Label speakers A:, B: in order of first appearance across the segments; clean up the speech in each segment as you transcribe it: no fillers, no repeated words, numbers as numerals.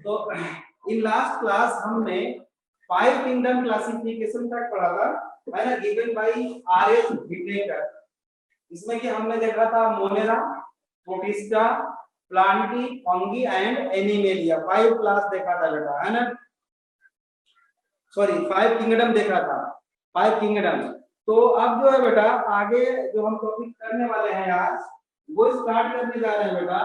A: तो in last class हमने 5 kingdom classification तक पढ़ा था, है ना, गिवन बाय आर.एस. व्हिटेकर। इसमें कि हमने देखा था Monera, protista, Plantae, fungi and animalia. 5 class देखा था बेटा, है ना, सॉरी 5 किंगडम देखा था, 5 किंगडम। तो अब जो है बेटा आगे जो हम टॉपिक करने वाले हैं आज, वो स्टार्ट करने जा रहे हैं बेटा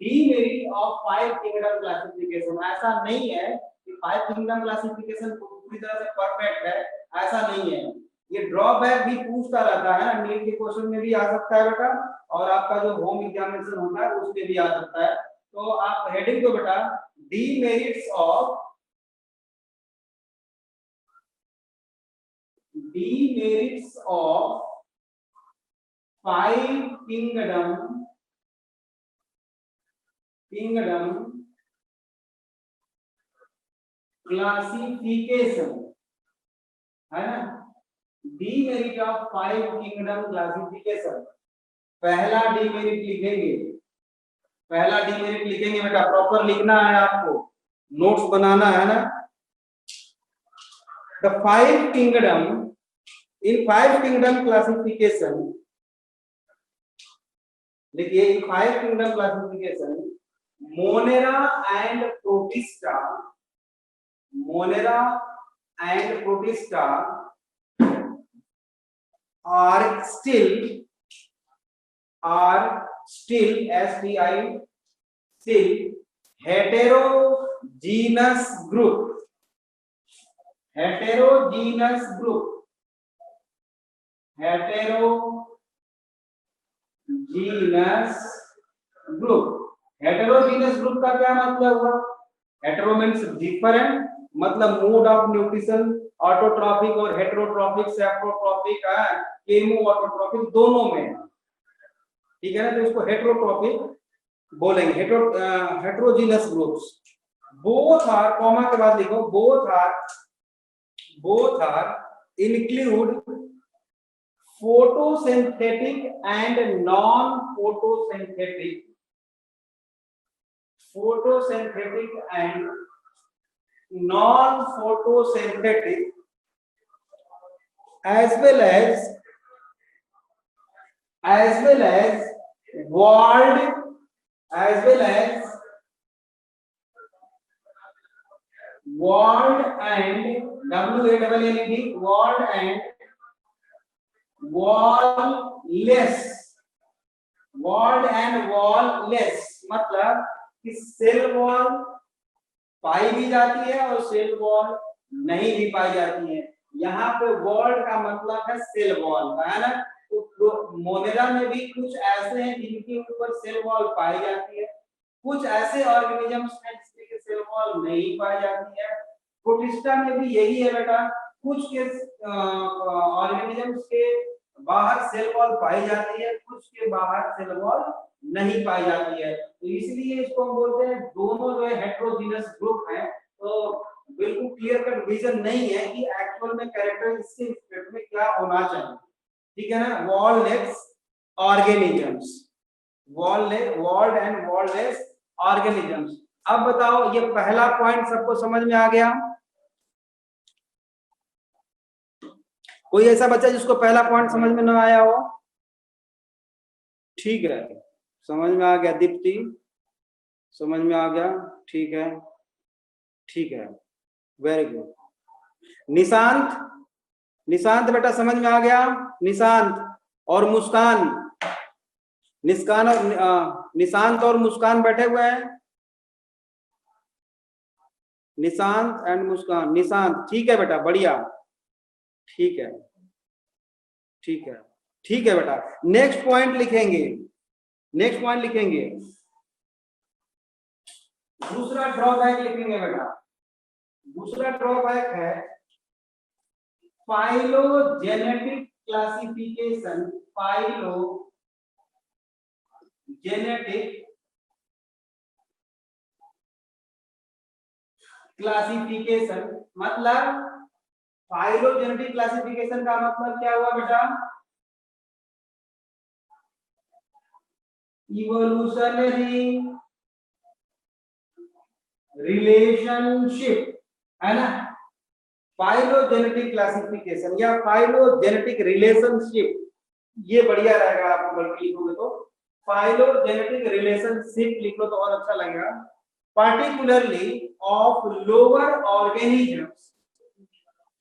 A: डीमेरिट ऑफ 5 किंगडम क्लासिफिकेशन। ऐसा नहीं है कि 5 किंगडम क्लासिफिकेशन पूरी तरह से परफेक्ट है, ऐसा नहीं है। ये ड्रॉबैक भी पूछता रहता है ना, नीट के क्वेश्चन में भी आ सकता है बेटा, और आपका जो होम एग्जामिनेशन होता है उसमें भी आ सकता है। तो आप हेडिंग को बेटा demerits of five kingdom classification, है ना, डीमेरिट ऑफ 5 किंगडम क्लासिफिकेशन। पहला डीमेरिट लिखेंगे, पहला डीमेरिट लिखेंगे बेटा, प्रॉपर लिखना है आपको, नोट्स बनाना है ना। The 5 kingdom, in 5 kingdom classification, देखिए इन 5 kingdom classification Monera and protista, Monera and protista are still STI still heterogeneous group, heterogeneous group, heterogeneous group। heterogeneous group का क्या मतलब हुआ? हेटेरो मीन्स डिफरेंट, मतलब मोड ऑफ न्यूट्रिशन, ऑटोट्रॉफिक और heterotrophic, saprotrophic, chemo autotrophic दोनों में, ठीक है ना, तो इसको हेटेरोट्रॉफिक बोलेंगे। Heterogeneous groups, both are, comma के बाद लिखो, both are include photosynthetic and non-photosynthetic, photosynthetic and non-photosynthetic, as well as walled, as well as walled and WALLED, walled and wall-less, walled and wall-less, मतलब कि cell wall पाई भी जाती है और cell wall नहीं भी पाई जाती है। यहाँ पे वॉल्ड का मतलब है सेल वॉल, है ना। तो मोनेरा में भी कुछ ऐसे हैं जिनके ऊपर सेल वॉल पाई जाती है, कुछ ऐसे ऑर्गेनिजम्स हैं जिसके सेल वॉल नहीं पाई जाती है। प्रोटिस्टा में भी यही है बेटा, कुछ के ऑर्गेनिजम्स के बाहर सेल वॉल पाई जाती है, कुछ के बाहर सेल वॉल नहीं पाई जाती है। तो इसलिए इसको हम बोलते हैं दोनों जो है हेटेरोजीनस ग्रुप है। तो बिल्कुल क्लियर कट विजन नहीं है कि एक्चुअल में कैरेक्टरिस्टिक में क्या होना चाहिए, ठीक है ना। Wall less organisms, walled and wall less organisms. अब बताओ ये पहला पॉइंट सबको समझ में आ गया? कोई ऐसा बच्चा जिसको पहला पॉइंट समझ में ना आया हो? ठीक है, समझ में आ गया। दीप्ति समझ में आ गया, ठीक है, ठीक है, वेरी गुड। निशांत, निशांत बेटा समझ में आ गया? निशांत और मुस्कान, निशांत और मुस्कान बैठे हुए हैं, निशांत एंड मुस्कान। निशांत ठीक है बेटा, बढ़िया, ठीक है, ठीक है, ठीक है बेटा। नेक्स्ट पॉइंट लिखेंगे, नेक्स्ट पॉइंट लिखेंगे, दूसरा ड्रॉबैक लिखेंगे बेटा। दूसरा ड्रॉबैक है फाइलोजेनेटिक क्लासिफिकेशन, फाइलोजेनेटिक क्लासिफिकेशन, मतलब फाइलोजेनेटिक क्लासिफिकेशन का मतलब क्या हुआ बेटा? इवोल्यूशनरी रिलेशनशिप, है ना, फाइलोजेनेटिक क्लासिफिकेशन या फाइलोजेनेटिक रिलेशनशिप, ये बढ़िया रहेगा आपको बल्कि लिखोगे तो फाइलोजेनेटिक रिलेशनशिप लिखो तो और अच्छा लगेगा। Particularly of lower organisms,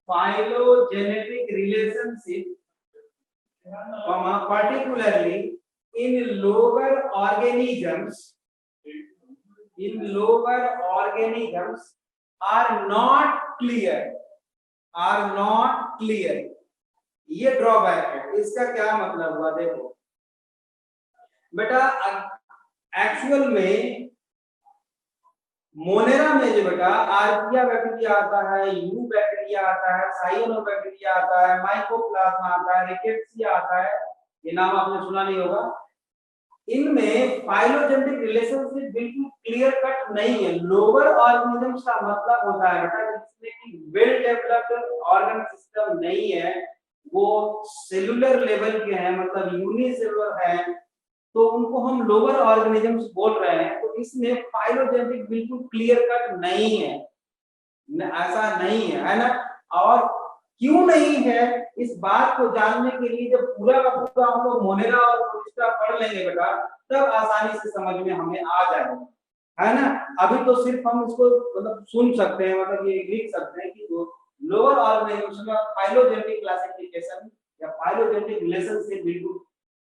A: phylogenetic relationship particularly in lower organisms, are not clear, ये ड्रॉबैक है। इसका क्या मतलब हुआ देखो बेटा, एक्चुअल में मोनेरा में जो बेटा आर्किया बैक्टीरिया आता है, यू बैक्टीरिया आता है, साइनोबैक्टीरिया आता है, माइकोप्लाज्मा आता है, रिकेट्सिया आता है, ये नाम आपने सुना नहीं होगा। इनमें फाइलोजेनेटिक रिलेशनशिप बिल्कुल क्लियर कट नहीं है। लोअर ऑर्गेनिजम्स का मतलब होता है बेटा जिसमें कि वेल डेवलप्ड ऑर्गन सिस्टम नहीं है, वो सेलुलर लेवल के हैं, मतलब यूनिसेलुलर है, तो उनको हम लोअर ऑर्गेनिजम्स बोल रहे हैं। तो इसमें फाइलोजेनेटिक बिल्कुल क्लियर कट नहीं है, ऐसा नहीं है ना। और क्यों नहीं है इस बात को जानने के लिए जब पूरा का पूरा हम लोग मोनेरा और प्रोटिस्टा पढ़ लेंगे बेटा, तब आसानी से समझ में हमें आ जाएगा, है ना। अभी तो सिर्फ हम इसको मतलब सुन सकते हैं, मतलब ये लिख सकते हैं कि लोअर ऑर्गेनिजम्स में फाइलोजेनेटिक क्लासिफिकेशन या फाइलोजेनेटिक रिलेशनशिप बिल्कुल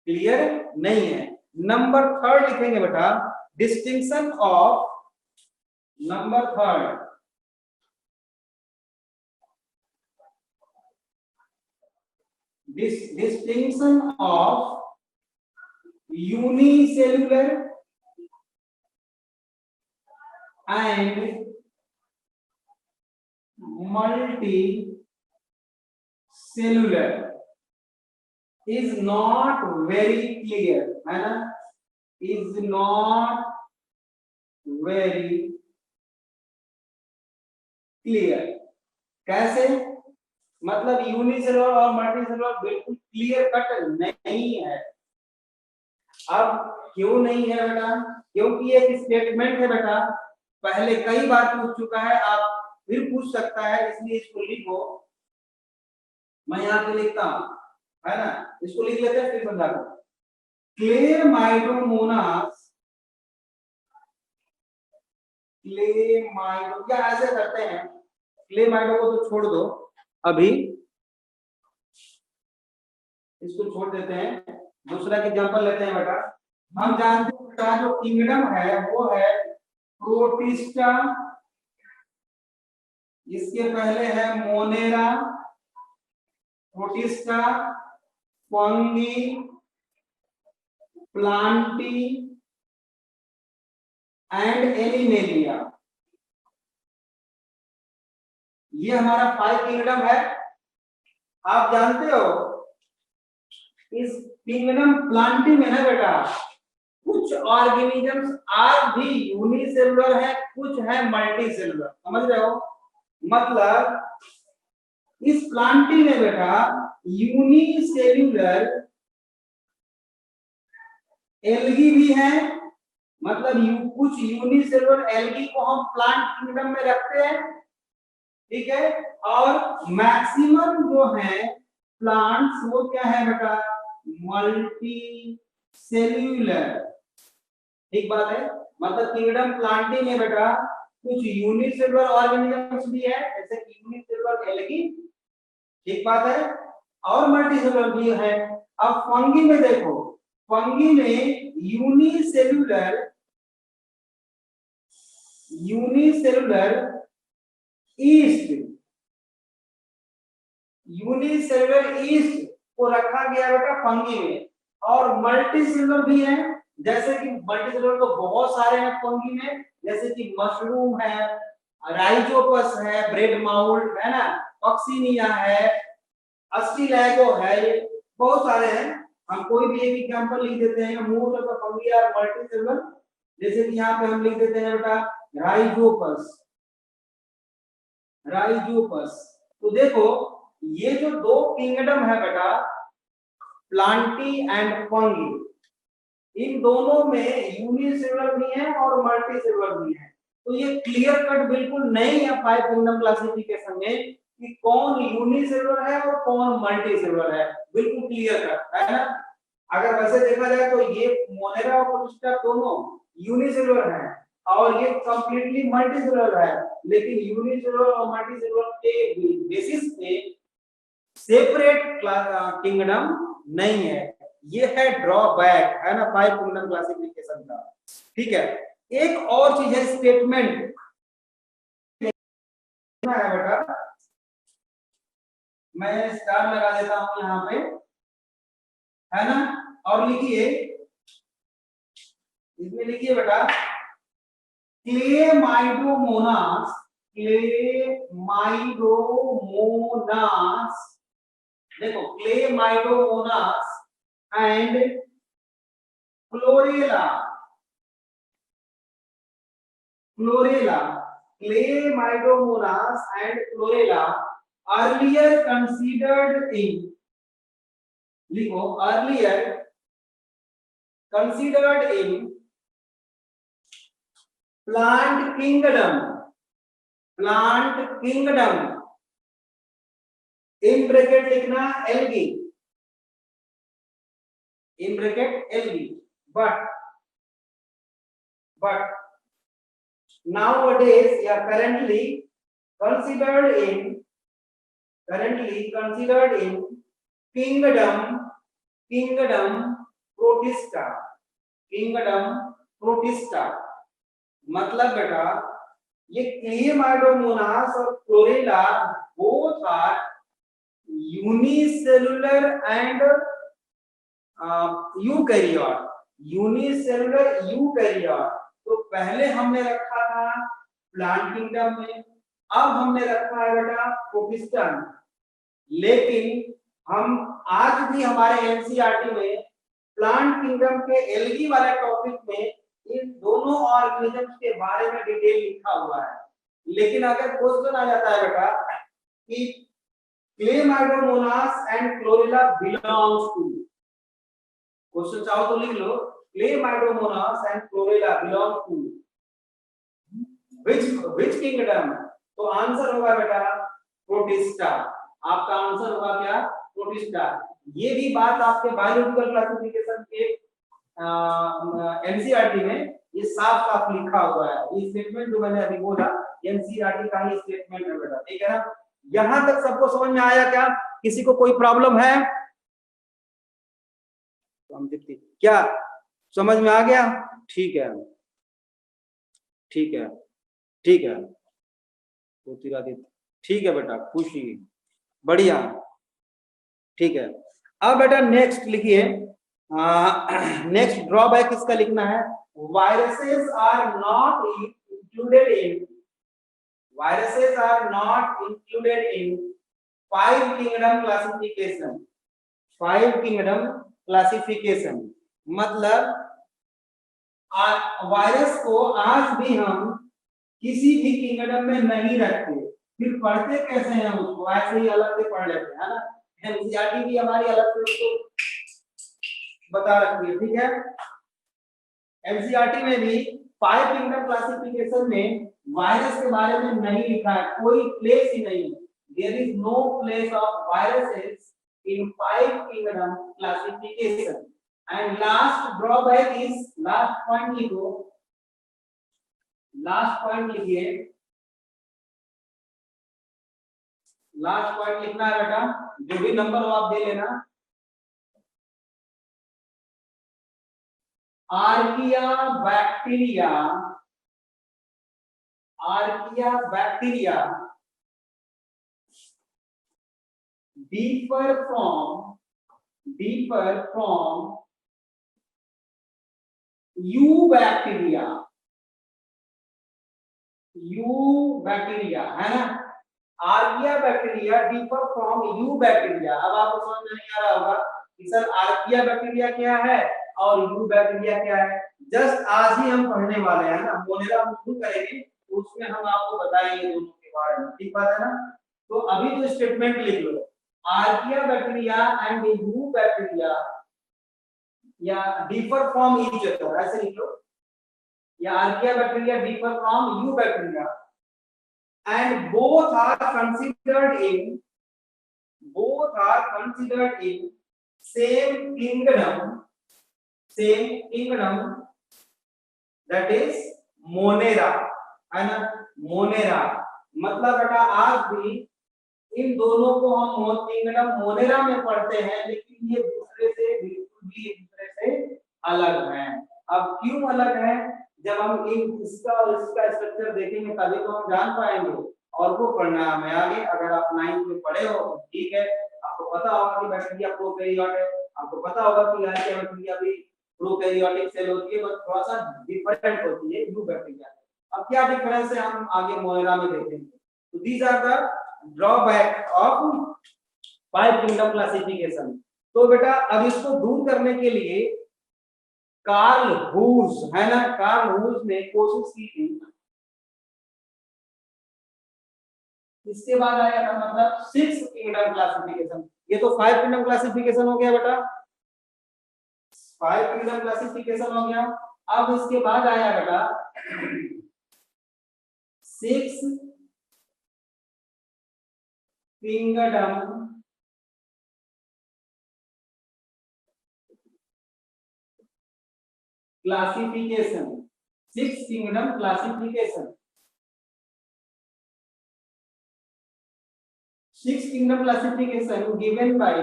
A: क्लियर नहीं है। नंबर थर्ड लिखेंगे बेटा, distinction of, number third, distinction of unicellular and multicellular is not very clear, है ना, is not very clear। कैसे, मतलब यूनिसेलुलर और मल्टीसेलुलर बिल्कुल क्लियर कट नहीं है। अब क्यों नहीं है बेटा, क्योंकि एक स्टेटमेंट है बेटा, पहले कई बार पूछ चुका है, आप फिर पूछ सकता है, इसलिए इसको लिखो। मैं यहाँ पे लिखता हूँ, है ना, इसको लिख लेते हैं फिर समझाता हूँ। क्लेमाइडोमोनास, क्लेमाइडो, क्या ऐसे करते हैं, क्लेमाइडो को तो छोड़ दो, अभी इसको छोड़ देते हैं, दूसरा एग्जांपल लेते हैं बेटा। हम जानते हैं बेटा जो किंगडम है वो है प्रोटिस्टा, इसके पहले है Monera, protista, fungi, Plantae and animalia. ये हमारा 5 किंगडम है। आप जानते हो इस किंगडम प्लांटी में ना बेटा कुछ ऑर्गेनिजम्स आज भी यूनिसेलुलर है, कुछ है मल्टीसेलुलर, समझ रहे हो। मतलब इस प्लांटी में बेटा यूनिसेलुलर एल्गी भी है, मतलब कुछ यूनिसेलुलर एल्गी को हम प्लांट किंगडम में रखते हैं, ठीक है। और मैक्सिमम जो है प्लांट्स वो क्या है बेटा, मल्टी सेल्यूलर, ठीक बात है। मतलब किंगडम प्लांटी में बेटा कुछ यूनिसेलुलर ऑर्गेनिजम्स भी है, जैसे कि यूनिसेलुलर एल्गी, ठीक बात है, और मल्टीसेलुलर भी है। अब फंगी में देखो, फंगी में यूनिसेलुलर ईस्ट को रखा गया बेटा फंगी में, और मल्टीसेलुलर भी है, जैसे कि मल्टीसेलुलर तो बहुत सारे हैं फंगी में, जैसे कि मशरूम है, राइजोपस है, ब्रेड माउल्ट है ना, ऑक्सीनिया है, अस्टिलैगो है, बहुत सारे हैं। हम कोई भी एक एग्जांपल लिख देते हैं, most of the fungi are multicellular, जैसे कि यहाँ पे हम लिख देते हैं बेटा राइजोपस, तो देखो ये जो 2 किंगडम है बेटा प्लांटी एंड फंगी, इन दोनों में यूनिसेलुलर भी है और मल्टीसेलुलर भी है। तो ये क्लियर कट बिल्कुल नहीं है 5 किंगडम क्लासिफिकेशन में कि कौन यूनिसेलुलर है और कौन मल्टीसेलुलर है, बिल्कुल क्लियर कट है ना। अगर वैसे देखा जाए तो ये मोनेरा और प्रोटिस्टा दोनों यूनिसेलुलर हैं और ये कंप्लीटली मल्टीसेलुलर है, लेकिन यूनिसेलुलर और मल्टीसेलुलर के बेसिस पे सेपरेट किंगडम नहीं है। ये है ड्रॉबैक है ना 5 किंगडम क्लासिफिकेशन का। ठीक है, एक और चीज है स्टेटमेंट है बेटा, मैं स्टार लगा देता हूं यहाँ पे है ना, और लिखिए, इसमें लिखिए बेटा क्लेमाइडोमोनास, क्लेमाइडोमोनास, देखो Chlamydomonas and chlorella, chlorella, Chlamydomonas and chlorella earlier considered in, लिखो earlier considered in plant kingdom, plant kingdom, in bracket लिखना algae, in bracket algae, but nowadays yeah currently considered in kingdom protista, kingdom protista। मतलब बेटा ये Chlamydomonas और Chlorella both are unicellular and eukaryote, unicellular eukaryote. तो पहले हमने रखा था प्लांट किंगडम में, अब हमने रखा है बेटा प्रोटिस्टा में, लेकिन हम आज भी हमारे एनसीईआरटी में प्लांट किंगडम के एल्गी वाले टॉपिक में इन दोनों ऑर्गेनिजम्स के बारे में डिटेल लिखा हुआ है। लेकिन अगर क्वेश्चन आ जाता है बेटा कि chlamydomonas and chlorella belongs to, question चाहो तो लिख लो chlamydomonas and chlorella belongs to which kingdom, तो आंसर होगा बेटा प्रोटिस्टा, आपका आंसर होगा क्या प्रोटिस्टा। ये भी बात आपके बायोलॉजिकल क्लासिफिकेशन के एनसीईआरटी में ये साफ साफ लिखा हुआ है। ये स्टेटमेंट जो मैंने अभी बोला एनसीईआरटी का ही स्टेटमेंट है बेटा, ठीक है ना। यहां तक सबको समझ में आया क्या, किसी को कोई प्रॉब्लम है क्या, समझ में आ गया? ठीक है ठीक है ठीक है ठीक है बेटा, खुशी बढ़िया, ठीक है। अब बेटा नेक्स्ट लिखिए, नेक्स्ट ड्रॉबैक इसका लिखना है viruses are not included in, viruses are not included in 5 kingdom classification, 5 kingdom classification। मतलब वायरस को आज भी हम किसी भी किंगडम में नहीं रखते, फिर पढ़ते कैसे हैं उसको, ऐसे ही अलग से पढ़ लेते हैं ना। एनसीईआरटी भी हमारी अलग से उसको बता रखी है, ठीक है। एनसीईआरटी में भी 5 किंगडम क्लासिफिकेशन में वायरस के बारे में नहीं लिखा है, कोई प्लेस ही नहीं है। There is no place of viruses in 5 kingdom classification. And last drawback is, last point लिखो, लास्ट पॉइंट लिखिए, लास्ट पॉइंट लिखना है बेटा, जो भी नंबर हो आप दे लेना। Archaea bacteria, archaea bacteria differ from eubacteria, eubacteria है ना। Archaea bacteria differ from eubacteria. अब आपको समझ में नहीं आ रहा होगा कि सर आर्किया बैक्टीरिया क्या है और यूबैक्टीरिया क्या है। जस्ट आज ही हम पढ़ने वाले हैं ना, मोनेरा हम शुरू करेंगे तो उसमें हम आपको बताएंगे दोनों के बारे में, ठीक बात है ना। तो अभी तो स्टेटमेंट लिख लो, आर्किया बैक्टीरिया एंड यूबैक्टीरिया या डिफर फ्रॉम ईच अदर, ऐसे लिख लो, या archaea bacteria differ from eubacteria and both are considered in same kingdom that is Monera, है ना। मोनेरा मतलब बेटा आज भी इन दोनों को हम किंगडम मोनेरा में पढ़ते हैं, लेकिन ये दूसरे से बिल्कुल भी एक दूसरे से अलग हैं। अब क्यों अलग हैं? जब हम इसका और इसका स्ट्रक्चर देखेंगे तभी तो हम जान पाएंगे, और वो पढ़ना हमें आगे। अगर आप 9th में पढ़े हो तो ठीक है, आपको पता होगा कि बैक्टीरिया प्रोकैरियोट है, आपको पता होगा कि आर्किया बैक्टीरिया भी प्रोकैरियोटिक सेल होती है, बस थोड़ा सा डिफरेंट होती है यू बैक्टीरिया। अब क्या डिफरेंस है हम आगे मोनेरा में देखेंगे। तो these are the drawback of 5 kingdom classification. तो बेटा अब इसको दूर करने के लिए कार्ल हूस, है ना, कार्ल हूस ने कोशिश की थी। इसके बाद आया था मतलब 6 किंगडम क्लासिफिकेशन। ये तो 5 किंगडम क्लासिफिकेशन हो गया बेटा, 5 किंगडम क्लासिफिकेशन हो गया। अब इसके बाद आया बेटा 6 kingdom classification, 6 kingdom classification, 6 kingdom classification given by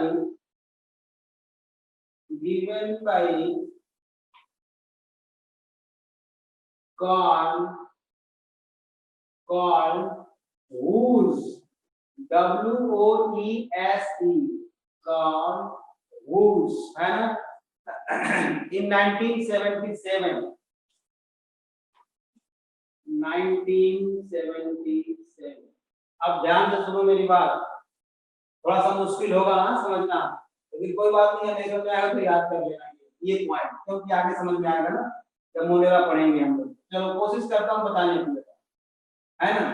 A: Carl Woese, WOESE, Carl Woese, है ना, in 1977। अब ध्यान से सुनो मेरी बात, थोड़ा सा मुश्किल होगा समझना, लेकिन कोई बात नहीं है, नहीं समझ में आएगा तो याद कर लेना ये पॉइंट, क्योंकि आगे समझ में आएगा ना जब मोनेरा पढ़ेंगे हम लोग। चलो कोशिश करता हूँ बताने की, है ना।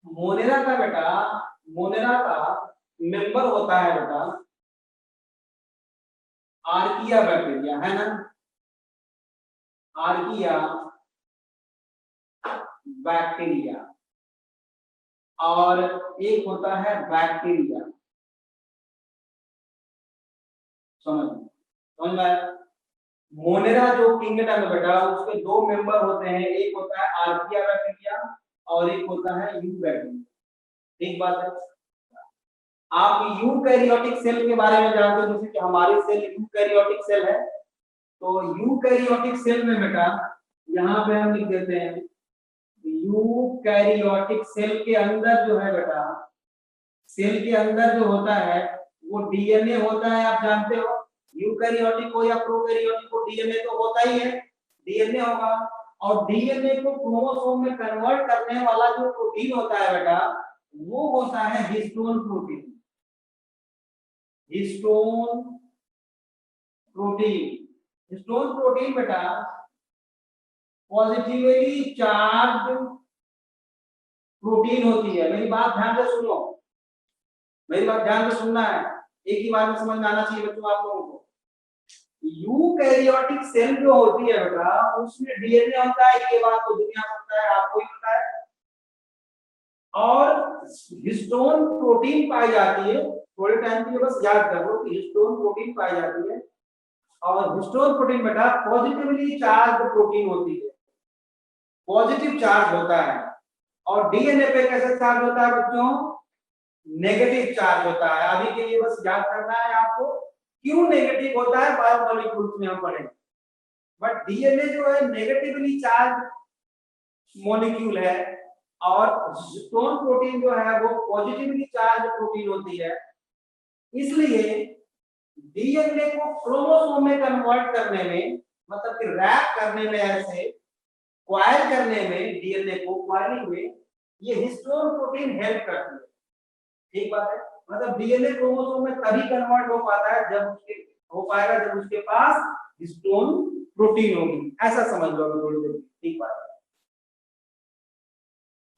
A: मोनेरा का बेटा, मोनेरा का मेंबर होता है बेटा आर्किया बैक्टीरिया, है ना, आर्किया बैक्टीरिया, और एक होता है बैक्टीरिया। समझ में? मोनेरा जो किंगडम है बेटा उसके 2 मेंबर होते हैं, एक होता है आर्किया बैक्टीरिया और एक होता है यू बैक्टीरिया। ठीक बात है। आप यूकैरियोटिक सेल के बारे में जानते हो, जैसे कि हमारी सेल यूकैरियोटिक सेल है, तो यूकैरियोटिक सेल में बेटा यहाँ पे हम लिख देते हैं यूकैरियोटिक सेल के अंदर जो है बेटा, सेल के अंदर जो होता है वो डीएनए होता है। आप जानते हो यूकैरियोटिक हो या प्रोकैरियोटिक हो, डीएनए तो होता ही है, डीएनए होगा, और डीएनए को क्रोमोसोम में कन्वर्ट करने वाला जो प्रोटीन होता है बेटा वो होता है हिस्टोन प्रोटीन। हिस्टोन प्रोटीन बेटा पॉजिटिवली चार्ज प्रोटीन होती है। मेरी बात ध्यान से सुनो, मेरी बात ध्यान से सुनना है, एक ही बार में समझ में आना चाहिए बच्चों आप लोगों को। यूकैरियोटिक सेल जो होती है बेटा उसमें डीएनए होता है, ये बात तो दुनिया में होता है, आपको ही पता है, और हिस्टोन प्रोटीन पाई जाती है। थोड़े टाइम के लिए बस याद कर लो कि हिस्टोन प्रोटीन पाई जाती है, और हिस्टोन प्रोटीन बेटा पॉजिटिवली चार्ज प्रोटीन होती है, पॉजिटिव चार्ज होता है। और डीएनए पे कैसा चार्ज होता है बच्चों? नेगेटिव चार्ज होता है। अभी के लिए बस याद करना है आपको क्यों नेगेटिव होता है, बायोमोलिक्यूल्स में हम पढ़ेंगे। बट डीएनए जो है नेगेटिवली चार्ज मॉलिक्यूल है, और हिस्टोन प्रोटीन जो है वो पॉजिटिवली चार्ज प्रोटीन होती है। इसलिए डीएनए को क्रोमोसोम में कन्वर्ट करने में, मतलब कि रैप करने में, ऐसे क्वाइल करने में, डीएनए को क्वाइलिंग में ये हिस्टोन प्रोटीन हेल्प करती है। ठीक बात है। मतलब डीएनए क्रोमोसोम में तभी कन्वर्ट हो पाता है जब उसके पास हिस्टोन प्रोटीन होगी, ऐसा समझ लो अभी थोड़ी देर। ठीक बात है।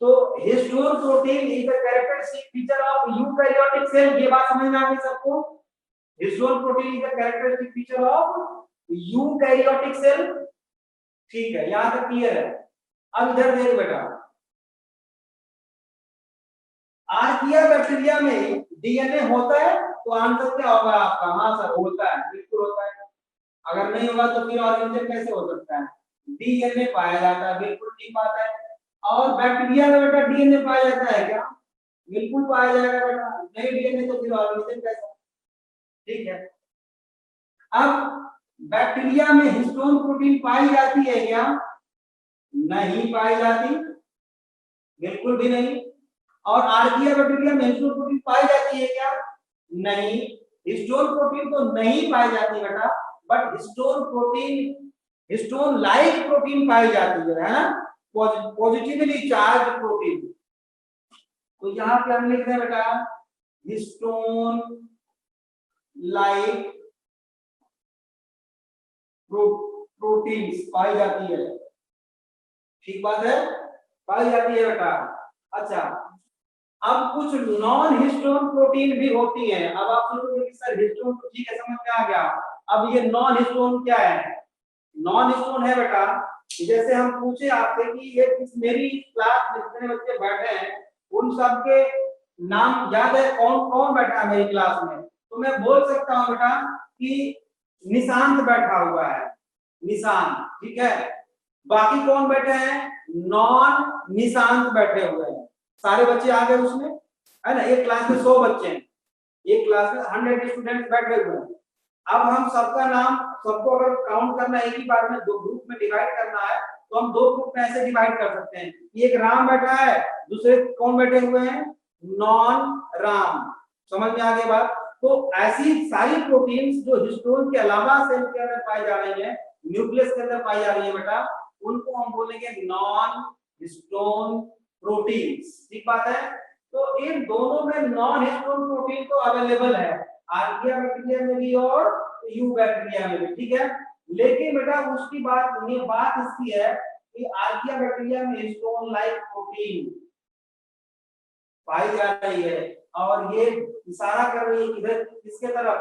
A: तो histone protein is the characteristic feature of eukaryotic cell, ये बात समझ में आ गई सबको? Histone protein is the characteristic feature of eukaryotic cell. ठीक है, यहां तक क्लियर है। अब इधर देख बेटा, आर्किया बैक्टीरिया में डीएनए होता है, तो आंसर क्या होगा आपका? हाँ सर होता है, बिल्कुल होता है। अगर नहीं होगा तो फिर ऑर्गेनिज्म कैसे हो सकता है? डीएनए पाया जाता है, बिल्कुल ठीक बात है। और बैक्टीरिया में बेटा डीएनए पाया जाता है क्या? बिल्कुल पाया जाएगा बेटा, नहीं डीएनए तो फिर ऑर्गेनिज्म कैसा? ठीक है। अब बैक्टीरिया में हिस्टोन प्रोटीन पाई जाती है क्या? नहीं पाई जाती, बिल्कुल भी नहीं। और आर्किया बैक्टीरिया में हिस्टोन प्रोटीन पाई जाती है क्या? नहीं, हिस्टोन प्रोटीन तो नहीं पाई जाती बेटा, but histone protein, histone like protein पाई जाती है ना, पॉजिटिवली चार्ज प्रोटीन। तो यहां पे हम लिख रहे हैं बेटा हिस्टोन लाइक प्रोटीन्स पाई जाती है। ठीक बात है, पाई जाती है बेटा। अच्छा, अब कुछ नॉन हिस्टोन प्रोटीन भी होती है। अब आप सोचोगे कि सर हिस्टोन तो ठीक है, समझ में आ गया। अब ये नॉन हिस्टोन क्या है? नॉन हिस्टोन है बेटा, जैसे हम पूछे आपसे कि ये मेरी क्लास में जितने बच्चे बैठे हैं उन सबके नाम याद है? कौन कौन बैठा है मेरी क्लास में? तो मैं बोल सकता हूं बेटा कि निशांत बैठा हुआ है, निशांत, ठीक है। बाकी कौन बैठे हैं? नॉन निशांत बैठे हुए हैं। सारे बच्चे आ गए उसमें, है ना। एक क्लास में 100 बच्चे हैं, एक क्लास में 100 स्टूडेंट्स बैठे हुए हैं। अब हम सबका नाम, सबको अगर काउंट करना है एक ही बार में, दो ग्रुप में डिवाइड करना है, तो हम दो ग्रुप में ऐसे डिवाइड कर सकते हैं। एक राम बैठा है, दूसरे कौन बैठे हुए हैं? नॉन राम। समझ में आ गई बात? तो ऐसी सारी प्रोटीन्स जो हिस्टोन के अलावा सेल के अंदर पाई जा रही है, न्यूक्लियस के अंदर पाई जा रही है बेटा, उनको हम बोलेंगे नॉन हिस्टोन प्रोटीन्स। ठीक बात है। तो इन दोनों में नॉन हिस्टोन प्रोटीन तो अवेलेबल है, आर्किया बैक्टीरिया में भी और यू बैक्टीरिया में भी, ठीक है। लेकिन बेटा उसकी बात, ये बात इसकी है कि आर्किया बैक्टीरिया में हिस्टोन लाइक प्रोटीन पाई जा रही है, और ये इशारा कर रही है किधर, किसके तरफ?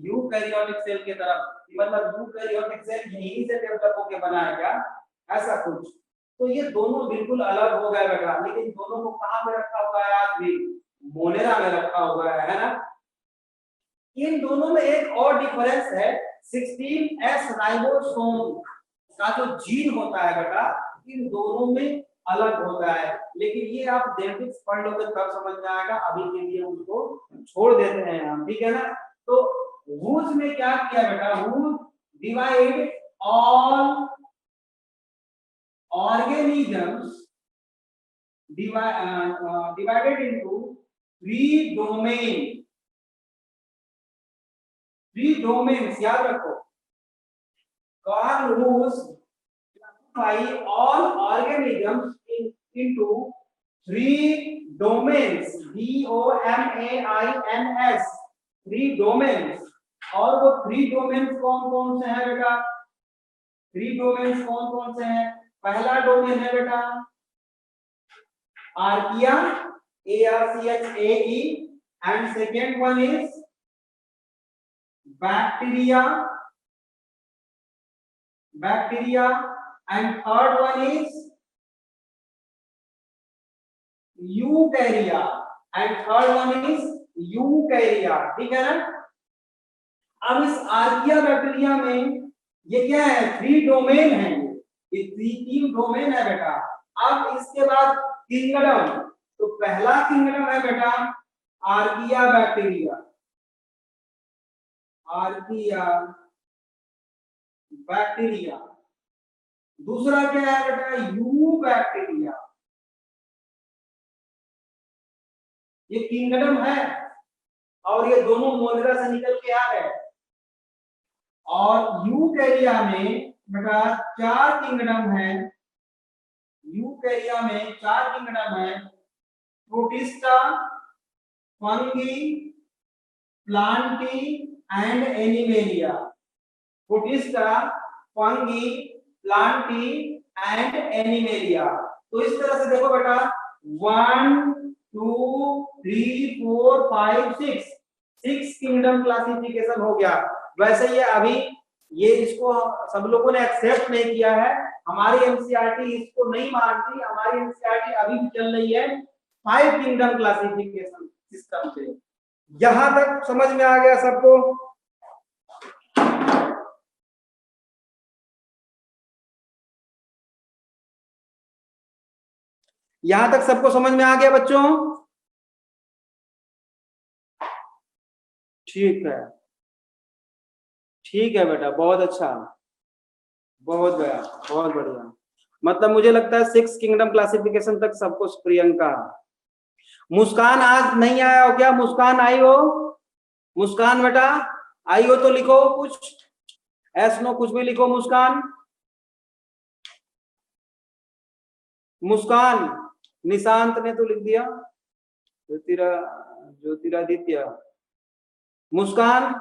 A: यूकैरियोटिक सेल के तरफ। मतलब यूकैरियोटिक सेल यहीं से डेवलप होकर बना है क्या? ऐसा कुछ। तो ये दोनों बिल्कुल अलग हो गए बेटा, लेकिन दोनों को कहां पे रखा हुआ है? आज भी मोलेरा में रखा हुआ है ना। इन दोनों में एक और डिफरेंस है, 16S राइबोसोम का जो जीन होता है बेटा, इन दोनों में अलग होता है। लेकिन ये आप जेनेटिक्स पढ़ लोगे तब समझ में आएगा, अभी के लिए उसको छोड़ देते हैं हम, ठीक है ना। तो वुड्स में क्या किया बेटा? Wood divide all organisms divided into three domains, याद रखो। Carl Woods classify all organisms into three domains, DOMAINS, three domains। और वो थ्री डोमेन्स कौन कौन से हैं बेटा? थ्री डोमेन्स कौन कौन से हैं? पहला डोमेन है बेटा archaea, ARCHAE, and second one is bacteria, and third one is eukarya, and third one is eukarya, ठीक है ना। अब इस आर्किया बैक्टीरिया में ये क्या है? थ्री डोमेन है, ये तीन डोमेन है बेटा। अब इसके बाद किंगडम, तो पहला किंगडम है बेटा आर्किया बैक्टीरिया, आर्किया बैक्टीरिया। दूसरा क्या है बेटा? You bacteria. ये किंगडम है, और ये दोनों मोलेरा से निकल के आ गए। और यूकैरिया में बेटा चार किंगडम है, यूकैरिया में चार किंगडम है, protista, fungi, Plantae and animalia. Protista, fungi, Plantae and animalia. तो इस तरह से देखो बेटा 1 2 3 4 5 6 सिक्स किंगडम क्लासिफिकेशन हो गया। वैसे ये अभी ये इसको सब लोगों ने एक्सेप्ट नहीं किया है, हमारी एनसीईआरटी इसको नहीं मानती। हमारी एनसीईआरटी अभी भी चल रही है फाइव किंगडम क्लासिफिकेशन सिस्टम से। यहां तक समझ में आ गया सबको? यहां तक सबको समझ में आ गया बच्चों? ठीक है, ठीक है बेटा, बहुत अच्छा, बहुत बढ़िया, बहुत बढ़िया। मतलब मुझे लगता है सिक्स किंगडम क्लासिफिकेशन तक सबको। प्रियंका, मुस्कान आज नहीं आया हो क्या? मुस्कान आई हो? मुस्कान बेटा आई हो तो लिखो कुछ, एस नो कुछ भी लिखो। मुस्कान, मुस्कान, निशांत ने तो लिख दिया, ज्योतिरा, ज्योतिरादित्य, मुस्कान।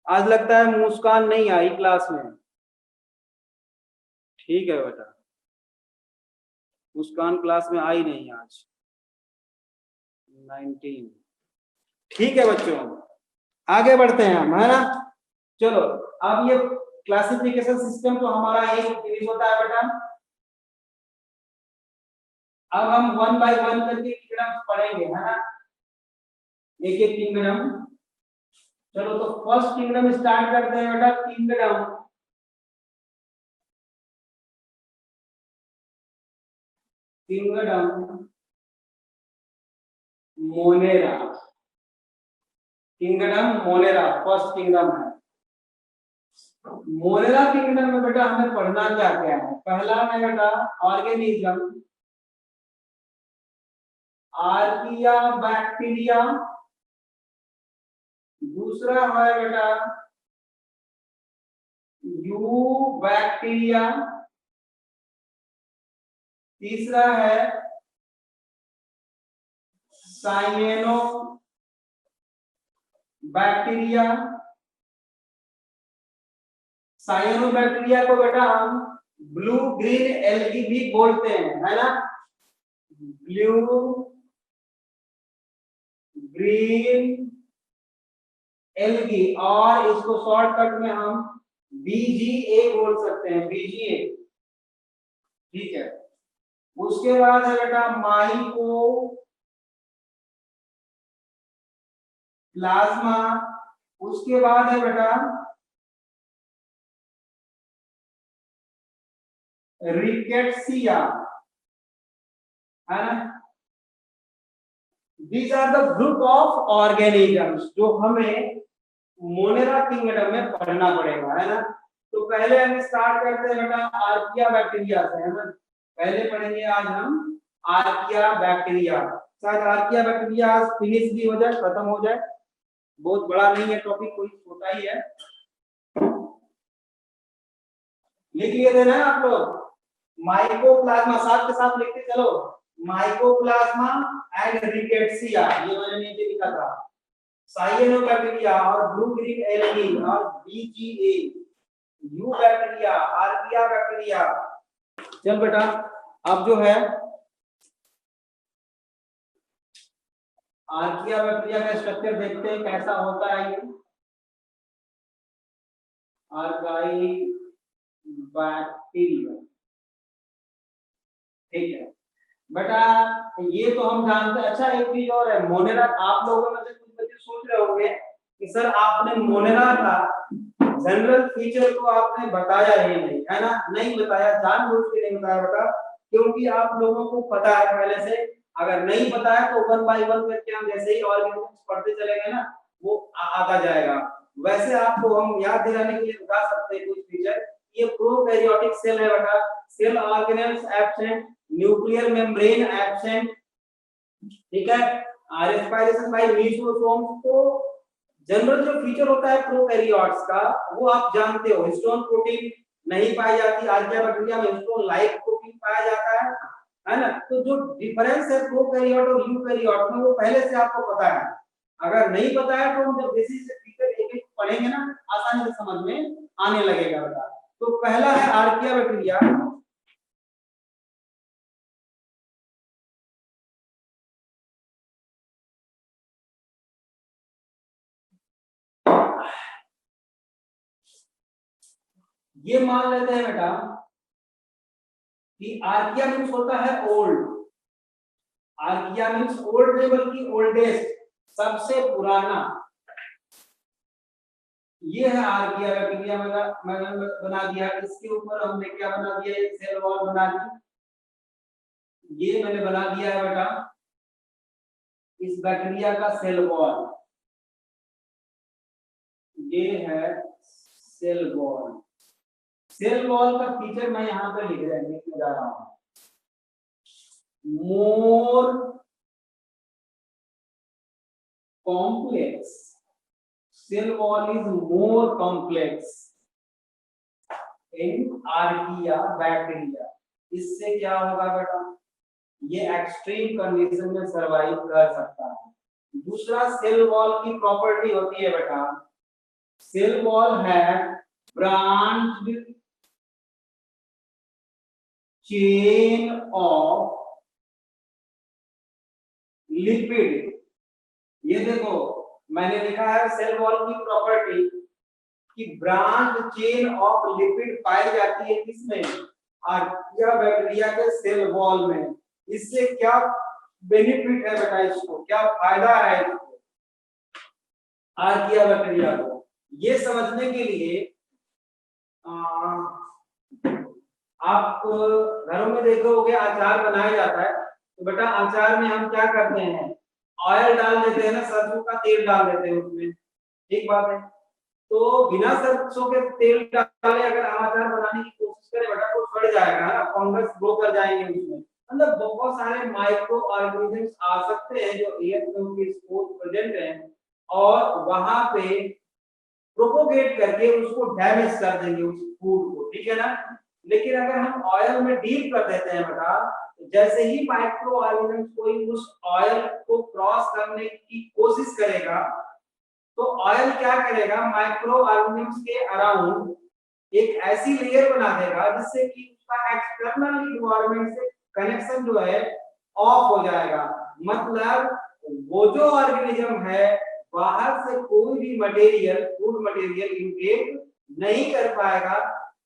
A: आज लगता है मुस्कान नहीं आई क्लास में। ठीक है बेटा, मुस्कान क्लास में आई नहीं आज। 19। ठीक है बच्चों, आगे बढ़ते हैं हम, है ना? चलो, अब ये क्लासिफिकेशन सिस्टम तो हमारा एक फिनिश होता है बेटा। अब हम वन बाय वन करके किंगडम पढ़ेंगे, है ना? एक एक किंगडम। चलो तो फर्स्ट किंगडम स्टार्ट करते हैं बेटा। Kingdom, kingdom Monera. Kingdom Monera first kingdom है। मोनेरा किंगडम में बेटा हमें पढ़ना क्या क्या है? पहला है बेटा ऑर्गेनिज्म, आर्किया बैक्टीरिया। दूसरा है बेटा यू बैक्टीरिया। तीसरा है साइनो बैक्टीरिया। साइनो बैक्टीरिया को बेटा हम ब्लू ग्रीन एल्गी भी बोलते हैं, है ना? ब्लू ग्रीन एल्गी, और इसको शॉर्टकट में हम बीजीए बोल सकते हैं, बीजीए। ठीक है, उसके बाद है बेटा माइको प्लाज्मा। उसके बाद है बेटा रिकेट्सिया, है ना? These are the group of organisms जो हमें मोनेरा किंगडम में पढ़ना पड़ेगा, है ना? तो पहले हम स्टार्ट करते हैं बेटा आर्किया बैक्टीरिया से, है ना? पहले पढ़ेंगे आज हम आर्किया बैक्टीरिया। शायद आर्किया बैक्टीरिया आज फिनिश भी हो जाए, खत्म हो जाए। बहुत बड़ा नहीं है टॉपिक, कोई छोटा ही है। लिख लिए थे ना आप लोग? माइकोप्लाज्मा साथ के साथ लिखते चलो। माइकोप्लाज्मा एंड रिकेट्सिया, ये मैंने नीचे लिखा था। साइनोबैक्टीरिया और ब्लू ग्रीन एल्गी और BGA, eubacteria, archaea bacteria. चल बेटा, अब जो है आर्किया बैक्टीरिया का स्ट्रक्चर देखते हैं कैसा होता है ये। आर्काई बैक्टीरिया, ठीक है बेटा, ये तो हम जानते हैं। अच्छा एक चीज और है, मोनेरा, आप लोगों में से कुछ बच्चे सोच रहे होंगे कि सर आपने मोनेरा का जनरल फीचर को आपने बताया ही नहीं, है ना? नहीं बताया, जानबूझ के नहीं बताया बेटा, क्योंकि आप लोगों को पता है पहले से। अगर नहीं पता है तो वन बाय वन करके हम जैसे ही ऑर्गेनिज्म पढ़ते चलेंगे ना, वो आता जाएगा। वैसे आपको हम याद दिलाने के लिए बता सकते हैं कुछ फीचर। ये प्रोकैरियोटिक सेल है बेटा, cell organelles absent, nuclear membrane absent, ठीक है? Respiration by mesosomes. तो जनरल जो फीचर होता है प्रोकैरियोट्स का, वो आप जानते हो। हिस्टोन प्रोटीन नहीं पाई जाती, आर्किया बैक्टीरिया में हिस्टोन लाइक प्रोटीन पाया जाता है ना? तो जो डिफरेंस है प्रोकैरियोट और यूकैरियोट में, वो पहले से आपको पता है। अगर नहीं पता है तो हम जब बेसिक से फीचर एक एक पढ़ेंगे ना, आसानी से समझ में आने लगेगा बेटा। तो पहला है आर्किया बैक्टीरिया। ये मान लेते हैं बेटा कि आर्किया मीन्स होता है ओल्ड, आर्किया मीन्स ओल्ड नहीं बल्कि ओल्डेस्ट, सबसे पुराना। ये है आर्किया बैक्टीरिया, मैंने बना दिया। इसके ऊपर हमने क्या बना दिया, एक सेल वॉल बना दी। ये मैंने बना दिया है बेटा इस बैक्टीरिया का सेल वॉल, ये है सेल वॉल। सेल वॉल का फीचर मैं यहां पे लिखने जा रहा हूं, more complex, cell wall is more complex in archaea bacteria. इससे क्या होगा बेटा, ये एक्सट्रीम कंडीशन में सरवाइव कर सकता है। दूसरा सेल वॉल की प्रॉपर्टी होती है बेटा, सेल वॉल है ब्रांच्ड चेन ऑफ लिपिड। ये देखो मैंने लिखा है सेल वॉल की प्रॉपर्टी कि ब्रांच चेन ऑफ लिपिड पाई जाती है किसमें, आर्किया बैक्टीरिया के सेल वॉल में। इससे क्या बेनिफिट है बेटा, इसको क्या फायदा है इसको आर्किया बैक्टीरिया को, ये समझने के लिए आप घरों में देखे होंगे अचार बनाया जाता है, तो बेटा अचार में हम क्या करते हैं, ऑयल डाल देते हैं ना, सरसों का तेल डाल देते हैं उसमें, ठीक बात है। तो बिना सरसों के तेल डाले अगर हम अचार बनाने की कोशिश करें बेटा तो सड़ जाएगा ना, फंगस ग्रो कर जाएंगे उसमें, मतलब बहुत सारे माइक्रो ऑर्गेनिजम्स आ सकते हैं जो एयर में उनके स्पोर प्रेजेंट हैं और वहां पे प्रोपोगेट करके उसको डैमेज कर देंगे उस फूड को, ठीक है ना। लेकिन अगर हम ऑयल में डीप कर देते हैं बेटा, जैसे ही माइक्रो ऑर्गेनिज्म कोई उस ऑयल को क्रॉस करने की कोशिश करेगा तो ऑयल क्या करेगा, माइक्रो ऑर्गेनिज्म के अराउंड एक ऐसी लेयर बना देगा जिससे कि उसका एक्सटर्नल एनवायरनमेंट से कनेक्शन जो है ऑफ हो जाएगा। मतलब वो जो ऑर्गेनिज्म है बाहर से कोई भी मटेरियल, फूड मटेरियल इनटेक नहीं कर पाएगा,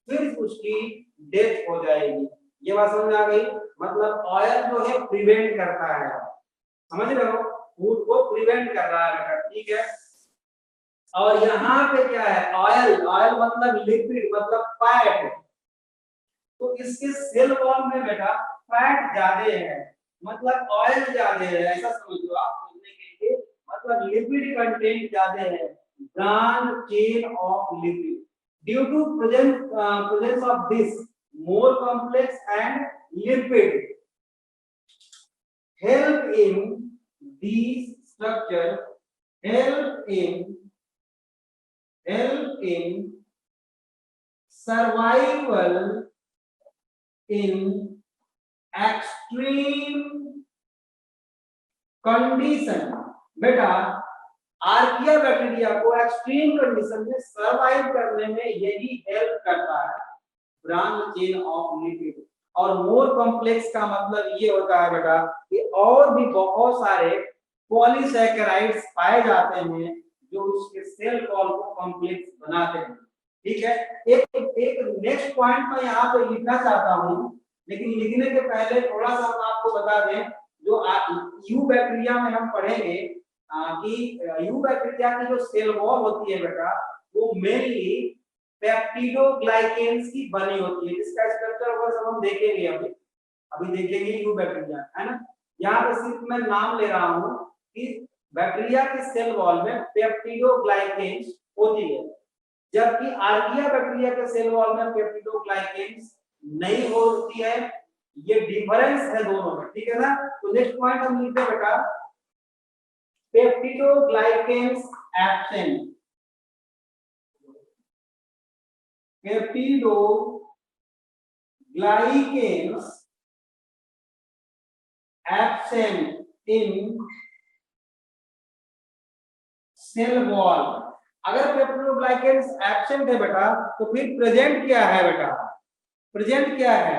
A: फिर उसकी डेथ हो जाएगी। ये बात समझ आ गई, मतलब ऑयल जो है प्रिवेंट करता है, समझ रहे हो, फूड को प्रिवेंट कर रहा है, ठीक है। और यहाँ पे क्या है, ऑयल, ऑयल मतलब लिक्विड मतलब फैट, तो इसके सेल वॉल में बेटा फैट ज्यादा है, मतलब ऑयल ज्यादा है, ऐसा समझ लो आप समझने के लिए, मतलब लिपिड कंटेंट ज्यादा है, branch chain of lipid due to presence of this more complex and lipid help in these structure help in survival in extreme condition। बेटा आर्किया बैक्टीरिया को एक्सट्रीम कंडीशन में सरवाइव करने में यही हेल्प करता है, ब्रांच चेन ऑफ लिपिड। और more complex का मतलब ये होता है बेटा कि और भी बहुत सारे पॉलीसैकेराइड्स पाए जाते हैं जो उसके सेल वॉल को कॉम्प्लेक्स बनाते हैं, ठीक है। एक नेक्स्ट पॉइंट मैं यहाँ पे लिखना चाहता हूँ, लेकिन लिखने के पहले थोड़ा सा हम आपको बता दें, जो यू बैक्टीरिया में हम पढ़ेंगे कि यू बैक्टीरिया की जो सेल वॉल होती है बेटा वो मेनली पेप्टिडोग्लाइकेन्स की बनी होती है, जिसका स्ट्रक्चर होगा सब हम देखेंगे, अभी देखेंगे यू बैक्टीरिया, है ना। यहाँ पे सिर्फ मैं नाम ले रहा हूँ कि बैक्टीरिया के सेल वॉल में पेप्टिडोग्लाइकेन्स होती है, जबकि आर्किया बैक्टीरिया के सेल वॉल में पेप्टिडोग्लाइकेन्स नहीं होती है। ये डिफरेंस है दोनों में, ठीक है ना। तो नेक्स्ट पॉइंट हम लिखते हैं बेटा peptidoglycans absent, peptidoglycans absent in cell wall. अगर पेप्टिडोग्लाइकेन्स एब्सेंट है बेटा तो फिर प्रेजेंट क्या है बेटा, प्रेजेंट क्या है,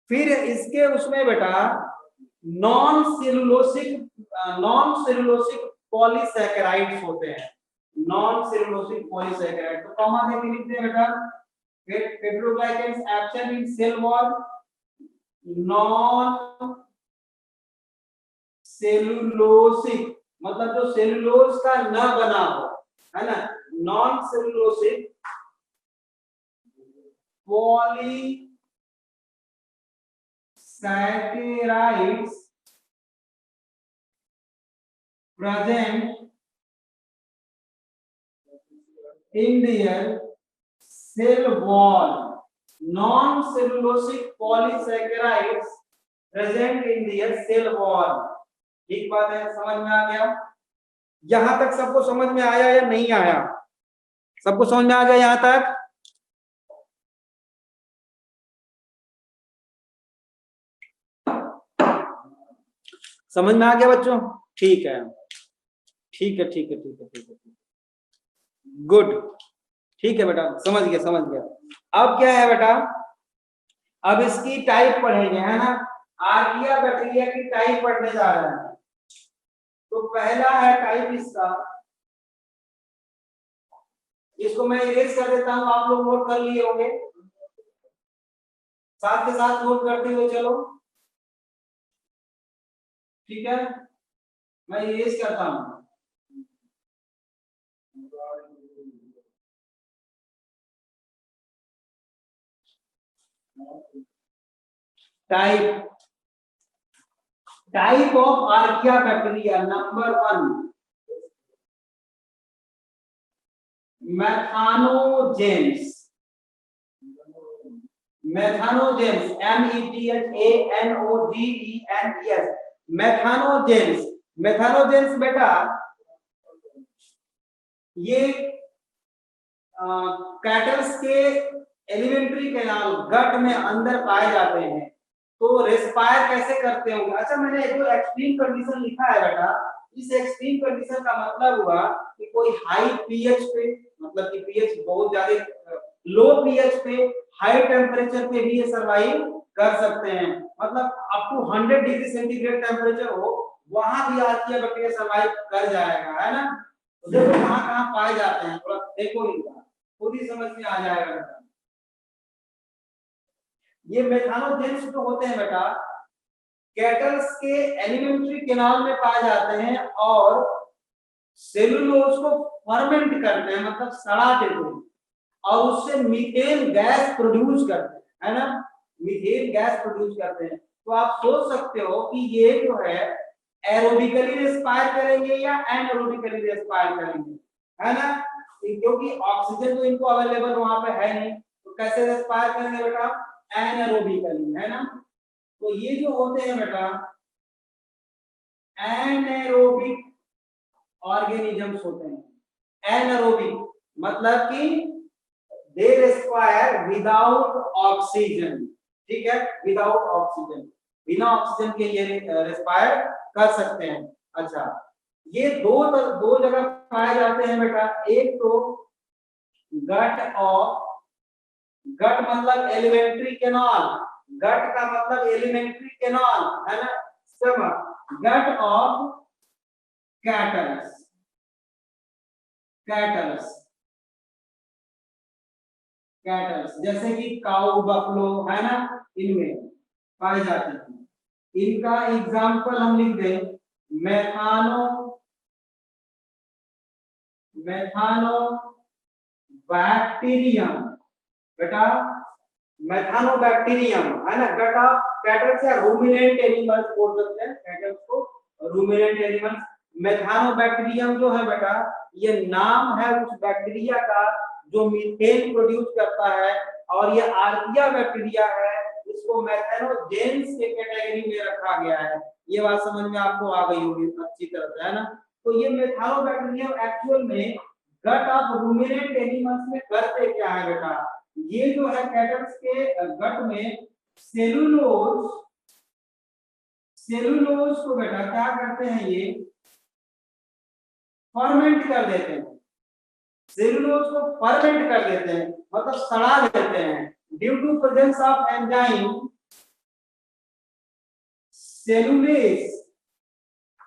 A: फिर इसके उसमें बेटा नॉन सेलुलोसिक पॉलीसैकेराइड्स होते हैं, नॉन सेलुलोसिक पॉलीसैकेराइड। तो कॉमा देके लिखते हैं बेटा peptoglycans absent in cell wall, non cellulosic मतलब जो सेलुलोज का न बना हो, है ना, non cellulosic polysaccharides present in their cell wall, non-cellulosic polysaccharides present in their cell wall। ठीक बात है, समझ में आ गया? यहां तक सबको समझ में आया या नहीं आया? सबको समझ में आ गया यहां तक? समझ में आ गया बच्चों? ठीक है, ठीक है, ठीक है, ठीक है, ठीक है, गुड, ठीक है बेटा, समझ गया, समझ गया। अब क्या है बेटा, अब इसकी टाइप पढ़ेंगे, है ना, आर्किया बैक्टीरिया की टाइप पढ़ने जा रहे हैं। तो पहला है टाइप इसका, इसको मैं इरेज कर देता हूं, आप लोग नोट कर लिए होंगे, साथ के साथ नोट करते हुए चलो, ठीक है, मैं इरेज करता हूं। Type, type of archaea bacteria number 1, मेथानोजेंस, मेथानोजेंस, METHANOGENES, मेथानोजेंस। मेथानोजेंस बेटा ये कैटल्स के एलिमेंट्री कैनाल गट में अंदर पाए जाते हैं। तो रेस्पायर कैसे करते होंगे? अच्छा, मैंने एक एक्सट्रीम कंडीशन लिखा है बेटा, इस एक्सट्रीम कंडीशन का मतलब हुआ कि कोई हाई पीएच पे, मतलब कि पीएच बहुत ज्यादा लो पीएच पे, हाई टेम्परेचर पे भी ये सर्वाइव कर सकते हैं, मतलब up to 100 degree centigrade temperature हो वहां भी आर्किया बैक्टीरिया सर्वाइव कर जाएगा, है ना। तो देखो कहां पाए जाते हैं, थोड़ा देखो इनका, खुद ही समझ में आ जाएगा बेटा। ये मेथानोजेंस जो होते हैं बेटा कैटल्स के एलिमेंट्री कैनाल में पाए जाते हैं और सेलुलोज को फर्मेंट करते हैं, मतलब सड़ा देते हैं और उससे मीथेन गैस प्रोड्यूस करते हैं, है ना, मीथेन गैस प्रोड्यूस करते हैं। तो आप सोच सकते हो कि ये जो है एरोबिकली रेस्पायर करेंगे या एनारोबिकली रेस्पायर करेंगे, है ना, क्योंकि ऑक्सीजन तो इनको अवेलेबल वहां पे है नहीं, तो कैसे रेस्पायर करेंगे बेटा? एनारोबिकली, है ना। तो ये जो होते हैं बेटा एनारोबिक ऑर्गेनिजम्स होते हैं। एनारोबिक मतलब कि दे रेस्पायर विदाउट ऑक्सीजन, ठीक है, विदाउट ऑक्सीजन, बिना ऑक्सीजन के ये रेस्पायर कर सकते हैं। अच्छा, ये दो जगह पाए जाते हैं बेटा, एक तो गट और गट मतलब एलिमेंट्री कैनाल, गट का मतलब एलिमेंट्री कैनाल, है ना, सब gut of cattles, cattles, cattles जैसे कि काऊ, बफलो, है ना, इनमें पाए जाते हैं। इनका एग्जाम्पल हम लिख दें, मेथानो, मेथानो बैक्टीरियम बेटा, मेथानोबैक्टीरियम, है ना, गट ऑफ कैटल्स या रूमिनेंट एनिमल्स बोल सकते हैं कैटल्स को, रूमिनेंट एनिमल्स। मेथानोबैक्टीरियम जो है बेटा ये नाम है उस बैक्टीरिया का जो मीथेन प्रोड्यूस करता है, और ये आर्किया बैक्टीरिया है, इसको मेथानोजेंस के कैटेगरी में रखा गया है। ये बात समझ में आपको आ गई होगी अच्छी तरह से, है ना। तो ये मेथानोबैक्टीरियम एक्चुअल में गट ऑफ रूमिनेंट एनिमल्स में करते क्या है बेटा, ये जो है कैटल्स के गट में सेलुलोज, सेलुलोज को बेटा क्या करते हैं, ये फर्मेंट कर देते हैं, सेलुलोज को फर्मेंट कर देते हैं, मतलब सड़ा देते हैं, due to presence of enzyme cellulase,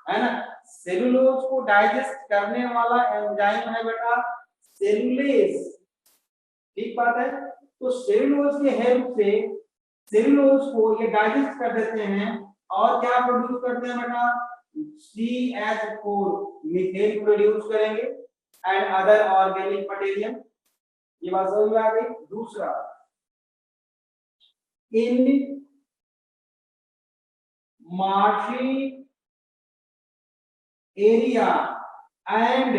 A: है ना, सेलुलोज को डाइजेस्ट करने वाला एंजाइम है बेटा सेलुलेज, ठीक बात है। तो सेलुलोज के हेल्प से सेलुलोज को ये डाइजेस्ट कर देते हैं और क्या प्रोड्यूस करते हैं बेटा, CH4 मीथेन प्रोड्यूस करेंगे एंड अदर ऑर्गेनिक मटेरियल। ये बात समझ में आ गई। दूसरा, इन marshy area and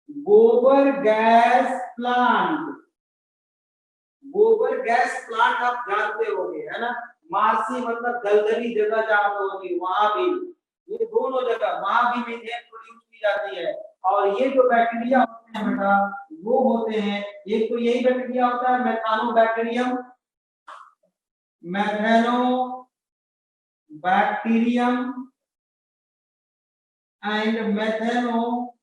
A: गोबर गैस प्लांट, गोबर गैस प्लांट आप जानते होंगे है ना, मार्सी मतलब दलदली जगह जहां होगी वहां भी, ये दोनों जगह वहां भी मीथेन प्रोड्यूस की जाती है। और ये जो बैक्टीरिया होते हैं बेटा वो होते हैं, एक तो यही बैक्टीरिया होता है मेथानोबैक्टीरियम, मेथानोबैक्टीरियम एंड मेथानोकोकस।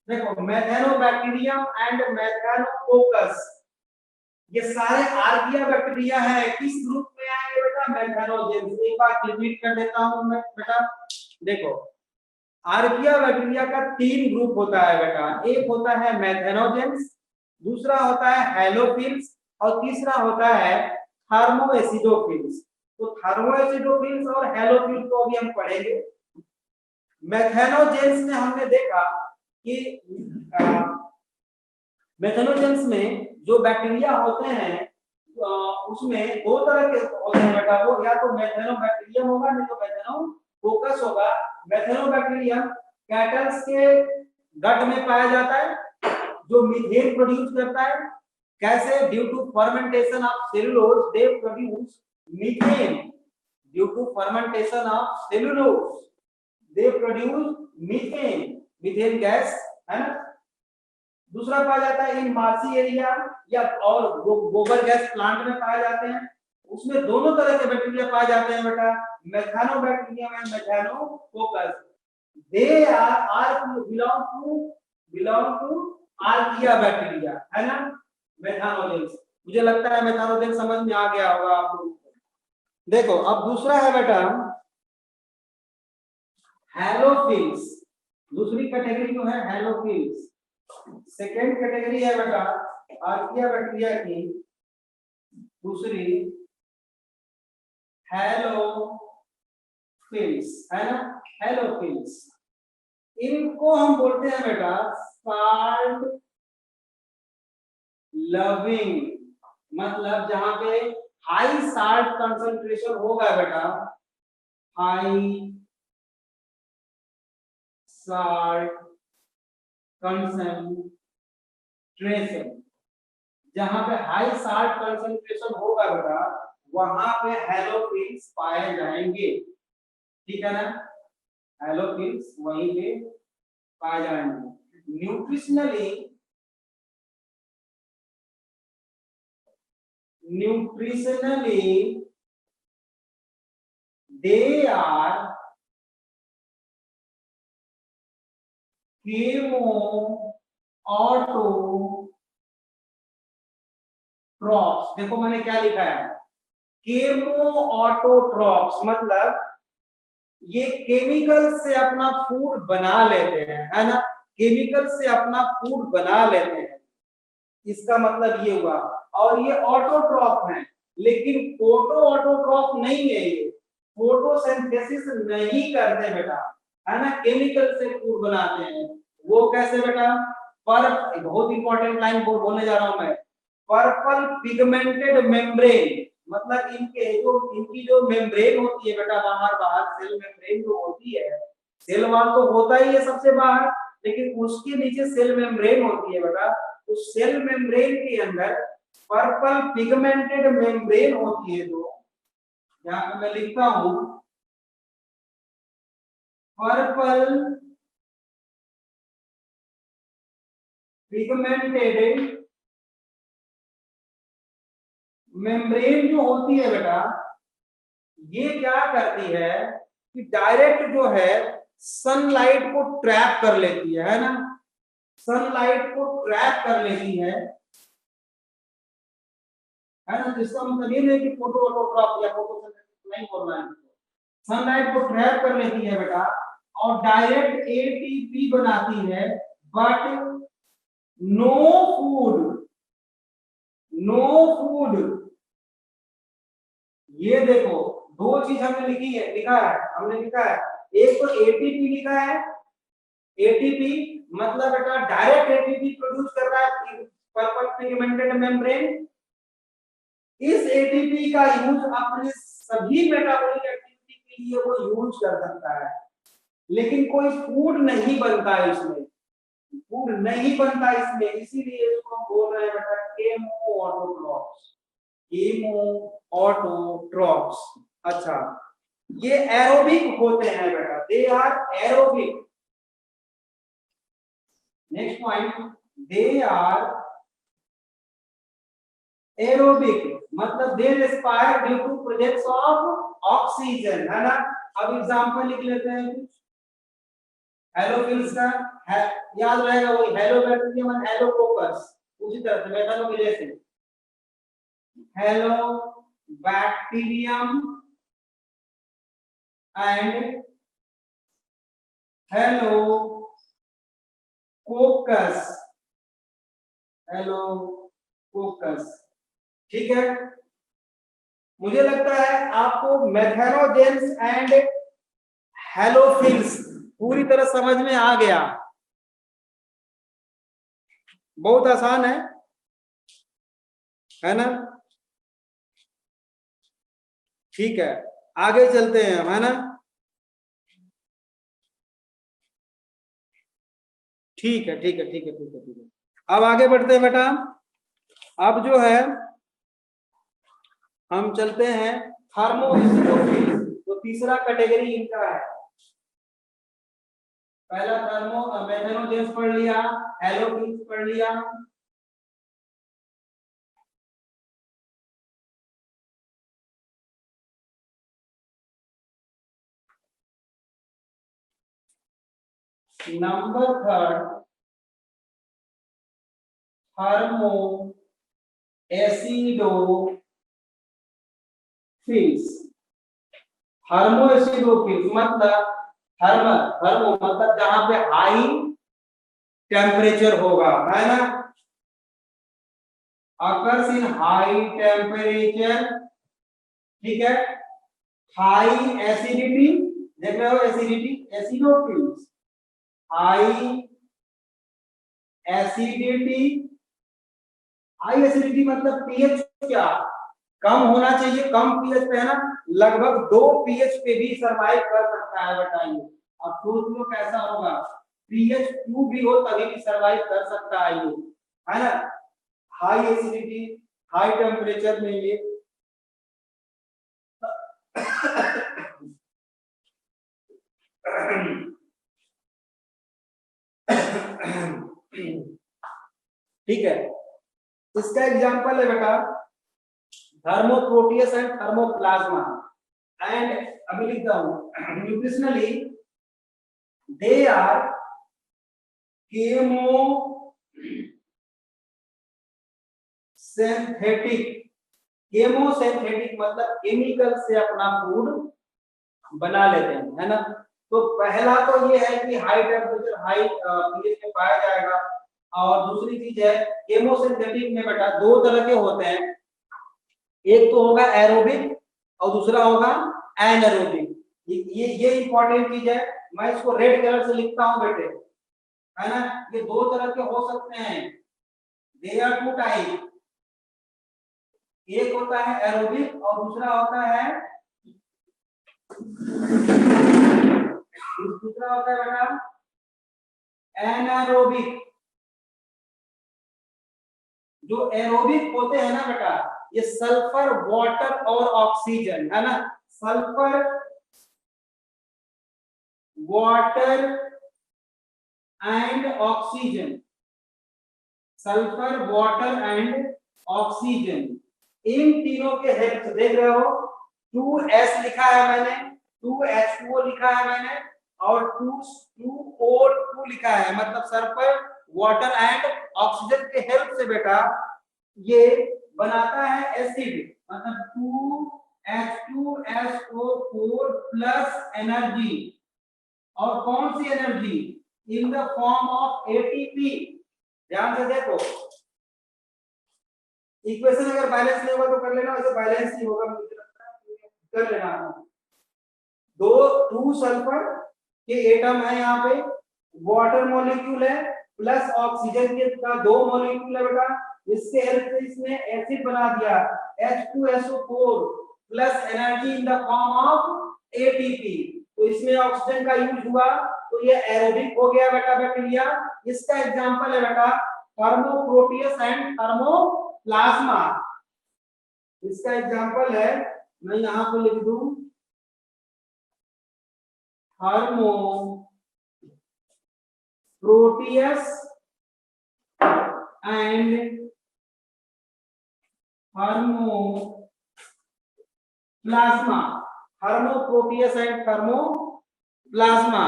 A: देखो मेथानोबैक्टीरियम एंड मेथानोकोकस ये सारे आर्किया बैक्टीरिया है, किस ग्रुप में आएंगे बेटा, मेथानोजेंस। एक बार रिपीट कर देता हूं मैं बेटा, देखो आर्किया बैक्टीरिया का 3 ग्रुप होता है बेटा, एक होता है मेथानोजेंस, दूसरा होता है हैलोफिल्स और तीसरा होता है थर्मोएसिडोफिल्स। तो थर्मोएसिडोफिल्स और हैलोफिल्स को अभी हम पढ़ेंगे। मेथानोजेंस में हमने देखा कि मेथानोजेंस में जो बैक्टीरिया होते हैं उसमें 2 तरह के होते हैं बेटा, वो या तो मेथानोबैक्टीरियम होगा नहीं तो मेथानोकोकस होगा। मेथानोबैक्टीरियम कैटल्स के गट में पाया जाता है जो मीथेन प्रोड्यूस करता है। कैसे, due to fermentation of cellulose they produce methane, due to fermentation of cellulose they produce methane, methane gas है ना। दूसरा पाया जाता है इन मार्सी एरिया या और गोबर गैस प्लांट में पाए जाते हैं, उसमें दोनों तरह के बैक्टीरिया पाए जाते हैं बेटा, methanobacterium and methanococcus. They are belong to archaea bacteria है ना, मेथानोजेंस। मुझे लगता है मेथानोजेंस समझ में आ गया होगा आपको। देखो अब दूसरा है बेटा हैलोफिल्स, दूसरी कैटेगरी जो है हैलोफिल्स। सेकेंड कैटेगरी है बेटा आर्किया बैक्टीरिया की, दूसरी हैलोफिल्स है ना, हैलोफिल्स। इनको हम बोलते हैं बेटा साल्ट लविंग, मतलब जहां पे हाई साल्ट कंसंट्रेशन होगा बेटा, हाई साल्ट कंसंट्रेशन, जहां पे हाई साल्ट कंसंट्रेशन होगा बेटा वहां पे हैलोफिल्स पाए जाएंगे, ठीक है ना, हैलोफिल्स वहीं पे पाए जाएंगे। Nutritionally they are केमोऑटोट्रॉप्स। देखो मैंने क्या लिखा है, केमोऑटोट्रॉप्स मतलब ये केमिकल से अपना फूड बना लेते हैं है ना, केमिकल से अपना फूड बना लेते हैं, इसका मतलब ये हुआ। और ये ऑटोट्रॉप हैं, लेकिन फोटो ऑटोट्रॉप नहीं है, ये फोटोसिंथेसिस नहीं करते बेटा है ना, केमिकल से फूड बनाते हैं। वो कैसे बेटा, पर बहुत इंपॉर्टेंट लाइन बोलने जा रहा हूं मैं, पर्पल पिगमेंटेड मेम्ब्रेन, मतलब इनकी जो मेम्ब्रेन होती है बेटा बाहर सेल मेम्ब्रेन जो होती है, सेल वॉल तो होता ही है सबसे बाहर, लेकिन उसके नीचे सेल मेम्ब्रेन होती है बेटा, तो सेल मेम्ब्रेन के अंदर पर्पल पिगमेंटेड मेम्ब्रेन होती है। जो यहाँ पे मैं लिखता हूं पर्पल पिगमेंटेड मेम्ब्रेन जो होती है बेटा, ये क्या करती है कि डायरेक्ट जो है सनलाइट को ट्रैप कर लेती है ना, सनलाइट को ट्रैप कर लेती है ना, जिसका मतलब ये नहीं कि फोटो ऑटोट्रॉप या फोटोसिंथेसिस नहीं बोलना है, सनलाइट को ट्रैप कर लेती है बेटा और डायरेक्ट एटीपी बनाती है, but no food, no food. ये देखो दो चीज हमने लिखी है, लिखा है, हमने लिखा है, एक तो एटीपी लिखा है, एटीपी मतलब बेटा डायरेक्ट एटीपी प्रोड्यूस कर रहा है पर्पल पिगमेंटेड मेम्ब्रेन। इस एटीपी का यूज अपने सभी मेटाबॉलिक एक्टिविटी के लिए वो यूज कर सकता है, लेकिन कोई फूड नहीं बनता इसमें, फूड नहीं बनता इसमें, इसीलिए इसको हम बोल रहे हैं बेटा केमो ऑटोट्रॉप्स, केमो ऑटोट्रॉप्स। अच्छा, ये एरोबिक होते हैं बेटा, they are aerobic. Next point, they are aerobic मतलब they respire due to projects of oxygen, है ना। अब एग्जांपल लिख लेते हैं कुछ हेलोफिल्स का, है, याद रहेगा वही हेलोबैक्टीरियम एंड हेलोकोकस, उसी तरह से मेटानोमिलेसिस, हेलोबैक्टीरियम एंड हेलोकोकस, हेलोकोकस, ठीक है। मुझे लगता है आपको मेथेनोजेंस एंड हेलोफिल्स पूरी तरह समझ में आ गया, बहुत आसान है ना। ठीक है, आगे चलते हैं हम, है ना। ठीक है, ठीक है, ठीक है, ठीक है, ठीक है। अब आगे बढ़ते हैं बेटा। अब जो है हम चलते हैं थर्मोइलेक्ट्रिक, तो तीसरा कैटेगरी इनका है। पहला थर्मो मेथेनोजेंस पढ़ लिया, हेलोफिल्स पढ़ लिया, number third thermo acidophils. Thermo acidophils मतलब थर्मल, थर्मो मतलब जहां पे हाई टेम्परेचर होगा, है ना, occurs in high temperature, ठीक है। हाई एसिडिटी, देख रहे हो acidity, acidophils, high acidity, high acidity मतलब पीएच क्या कम होना चाहिए, कम पीएच पे, है ना, लगभग 2 पीएच पे भी सरवाइव कर सकता है, बताइए। अब सोच लो कैसा होगा, पीएच 2 भी हो तभी भी सरवाइव कर सकता है ये, है ना। हाई एसिडिटी, हाई टेम्परेचर में ये ठीक है। इसका एग्जांपल है बेटा थर्मोप्रोटियस एंड थर्मोप्लाज्मा, एंड अभी लिखता हूं nutritionally they are chemosynthetic. Chemosynthetic मतलब केमिकल से अपना फूड बना लेते हैं, है ना। तो पहला तो ये है कि हाई टेम्परेचर हाई पीएच में पाया जाएगा, और दूसरी चीज है केमोसिंथेटिक में बेटा दो तरह के होते हैं, एक तो होगा एरोबिक और दूसरा होगा एनारोबिक। ये इंपॉर्टेंट चीज है, मैं इसको रेड कलर से लिखता हूं बेटे, है ना। ये दो तरह के हो सकते हैं, दे आर टू टाइप, एक होता है एरोबिक और दूसरा होता है बेटा एनारोबिक। जो एरोबिक होते हैं ना बेटा, ये सल्फर वाटर और ऑक्सीजन, है ना, sulphur water and oxygen, sulphur water and oxygen, इन तीनों के हेल्प से, देख रहे हो 2s लिखा है मैंने, 2H2O लिखा है मैंने, और 2O2 लिखा है, मतलब सल्फर वाटर एंड ऑक्सीजन के हेल्प से बेटा ये बनाता है एसिड, मतलब 2H2SO4 प्लस एनर्जी, और कौन सी energy? In the form of ATP. ध्यान से देखो, इक्वेशन अगर बैलेंस नहीं होगा तो कर लेना, वैसे बैलेंस ही होगा मुझे लगता है, कर लेना। टू सल्फर के एटम है यहाँ पे, वाटर मॉलिक्यूल है प्लस ऑक्सीजन के का 2 मॉलिक्यूल है बेटा, इसके हेल्प से इसने एसिड बना दिया H2SO4 plus energy in the form of ATP. तो इसमें ऑक्सीजन का यूज हुआ तो ये एरोबिक हो गया बेटा बैक्टीरिया। इसका एग्जांपल है बेटा थर्मोप्रोटियस एंड थर्मोप्लाज्मा। इसका एग्जांपल है, मैं यहां पर लिख दूं थर्मो प्रोटियस एंड थर्मोप्लाज्मा। थर्मोप्रोटियस एंड थर्मोप्लाज्मा।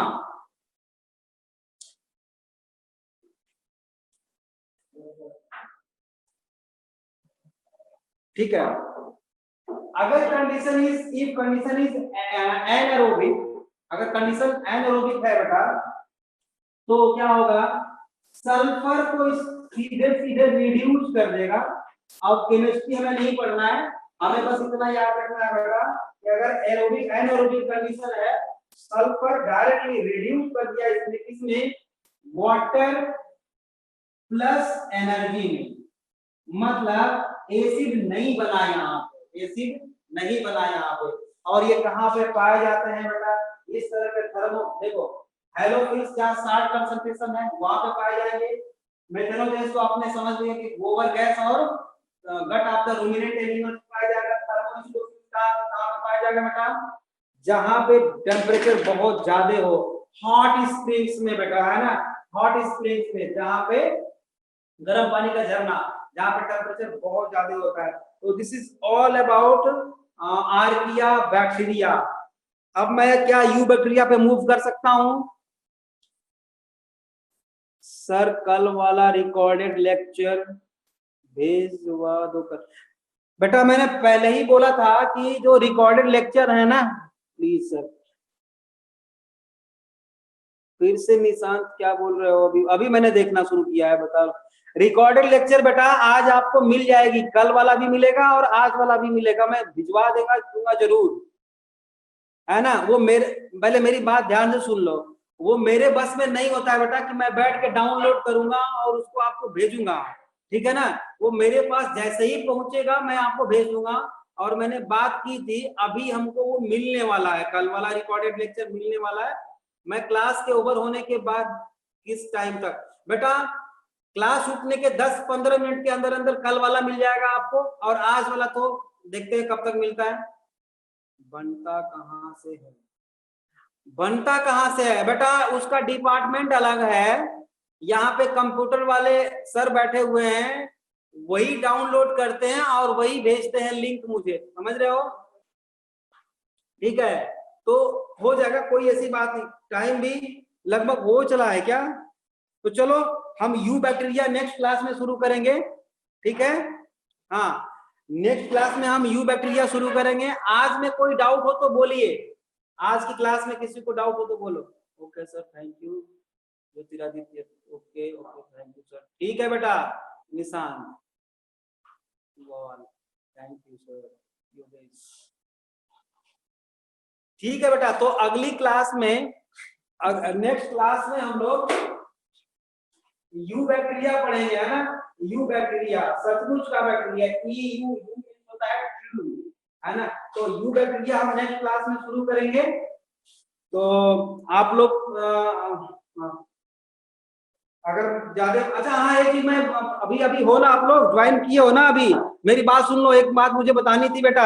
A: ठीक है। अगर condition is, if condition is anaerobic, अगर कंडीशन एनारोबिक है बेटा तो क्या होगा, सल्फर को सीधे सीधे रिड्यूस कर देगा। अब केमिस्ट्री हमें नहीं पढ़ना है, हमें बस इतना याद रखना है बेटा कि अगर एरोबिक एनारोबिक कंडीशन है, सल्फर डायरेक्टली रिड्यूस कर दिया इसने किसमें, वाटर प्लस एनर्जी में, मतलब एसिड नहीं बना यहाँ पे, एसिड नहीं बना यहाँ पे। और ये कहाँ पे पाए जाते हैं बेटा, इस तरह के थर्मो, देखो हेलोफिल्स जहाँ 60 कंसंट्रेशन है वहां पे पाए जाएंगे। मेथेनॉल गैस को आपने समझ लिया कि गोबर गैस और gut of the ruminant animal पाया जाएगा। थर्मोसिलोसिस कहाँ पे पाया जाएगा बेटा, जहां पे टेम्परेचर बहुत ज्यादा हो, हॉट स्प्रिंग्स में बेटा, है ना, हॉट स्प्रिंग्स में, जहां पे गर्म पानी का झरना, जहां पे टेम्परेचर बहुत ज्यादा होता है। तो this is all about archaea bacteria. अब मैं क्या यू बैक्टीरिया पे मूव कर सकता हूं? सर कल वाला रिकॉर्डेड लेक्चर भेजवा दो कर। बेटा मैंने पहले ही बोला था कि जो रिकॉर्डेड लेक्चर है ना, प्लीज सर। फिर से निशांत क्या बोल रहे हो? अभी अभी मैंने देखना शुरू किया है, बता। रिकॉर्डेड लेक्चर बेटा आज आपको मिल जाएगी, कल वाला भी मिलेगा और आज वाला भी मिलेगा, मैं भिजवा दूंगा जरूर, है ना। वो मेरे, पहले मेरी बात ध्यान से सुन लो, वो मेरे बस में नहीं होता है बेटा कि मैं बैठ के डाउनलोड करूंगा और उसको आपको भेजूंगा, ठीक है ना। वो मेरे पास जैसे ही पहुंचेगा मैं आपको भेज दूंगा। और मैंने बात की थी, अभी हमको वो मिलने वाला है, कल वाला रिकॉर्डेड लेक्चर मिलने वाला है। मैं क्लास के ओवर होने के बाद किस टाइम तक बेटा, क्लास उठने के 10-15 मिनट के अंदर अंदर कल वाला मिल जाएगा आपको, और आज वाला तो देखते हैं कब तक मिलता है। बनता कहाँ से है, बनता कहाँ से है बेटा, उसका डिपार्टमेंट अलग है। यहाँ पे कंप्यूटर वाले सर बैठे हुए हैं, वही डाउनलोड करते हैं और वही भेजते हैं लिंक मुझे, समझ रहे हो? ठीक है, तो हो जाएगा, कोई ऐसी बात नहीं। टाइम भी लगभग हो चला है क्या? तो चलो हम यू बैक्टीरिया नेक्स्ट क्लास में शुरू करेंगे, ठीक है। हाँ, नेक्स्ट क्लास में हम यू बैक्टीरिया शुरू करेंगे। आज में कोई डाउट हो तो बोलिए, आज की क्लास में किसी को डाउट हो तो बोलो। Okay sir, thank you Jyotiraditya. Okay okay, thank you sir. ठीक है बेटा निशान, थैंक यू सर। ठीक है बेटा, तो अगली क्लास में, नेक्स्ट क्लास में हम लोग यू बैक्टीरिया पढ़ेंगे, है ना। यू बैक्टीरिया सचमुच का बैक्टीरिया, ई यू होता है ट्रू, है ना। तो यू बैक्टीरिया हम नेक्स्ट क्लास में शुरू करेंगे। तो आप लोग अगर ज्यादा, अच्छा हाँ, एक चीज मैं अभी अभी हो ना, आप लोग ज्वाइन किए हो ना, अभी मेरी बात सुन लो, एक बात मुझे बतानी थी बेटा।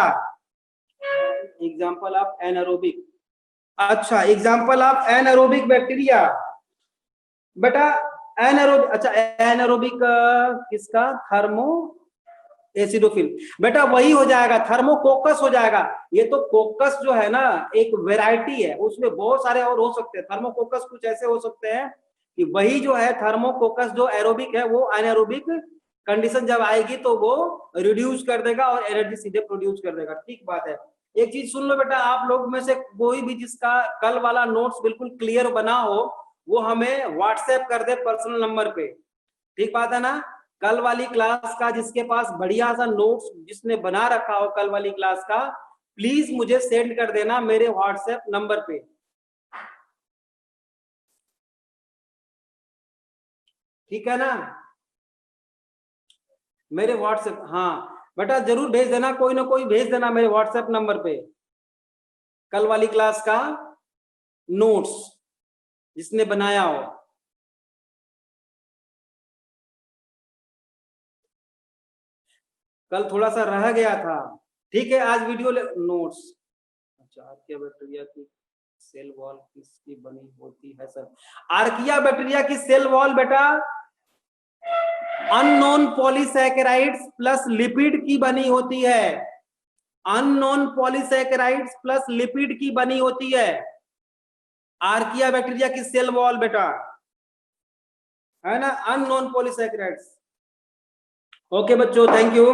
A: एग्जाम्पल ऑफ एनारोबिक, अच्छा एग्जाम्पल ऑफ एनारोबिक बैक्टीरिया बेटा, एनारोबिक, अच्छा एनारोबिक किसका, थर्मो एसिडोफिल, बेटा वही हो जाएगा, थर्मोकोकस हो जाएगा। ये तो कोकस जो है ना एक वैरायटी है, उसमें बहुत सारे और हो सकते हैं। थर्मोकोकस कुछ ऐसे हो सकते हैं कि वही जो है थर्मोकोकस जो एरोबिक है, वो एनारोबिक कंडीशन जब आएगी तो वो रिड्यूस कर देगा और एनर्जी सीधे प्रोड्यूस कर देगा, ठीक बात है। एक चीज सुन लो बेटा, आप लोग में से कोई भी जिसका कल वाला नोट्स बिल्कुल क्लियर बना हो वो हमें व्हाट्सएप कर दे पर्सनल नंबर पे, ठीक बात है ना। कल वाली क्लास का जिसके पास बढ़िया सा नोट्स जिसने बना रखा हो कल वाली क्लास का, प्लीज मुझे सेंड कर देना मेरे व्हाट्सएप नंबर पे, ठीक है ना। मेरे व्हाट्सएप, हाँ बेटा जरूर भेज देना, कोई ना कोई भेज देना मेरे व्हाट्सएप नंबर पे कल वाली क्लास का नोट्स जिसने बनाया हो। कल थोड़ा सा रह गया था, ठीक है। आज वीडियो नोट्स, अच्छा आर्किया बैक्टीरिया की सेल वॉल किसकी बनी होती है सर? आर्किया बैक्टीरिया की सेल वॉल बेटा अननोन पॉलीसैकेराइड्स प्लस लिपिड की बनी होती है, अननोन पॉलीसैकेराइड्स प्लस लिपिड की बनी होती है आर्किया बैक्टीरिया की सेल वॉल बेटा, है ना, अननोन पॉलीसैकेराइड्स। ओके बच्चों, थैंक यू।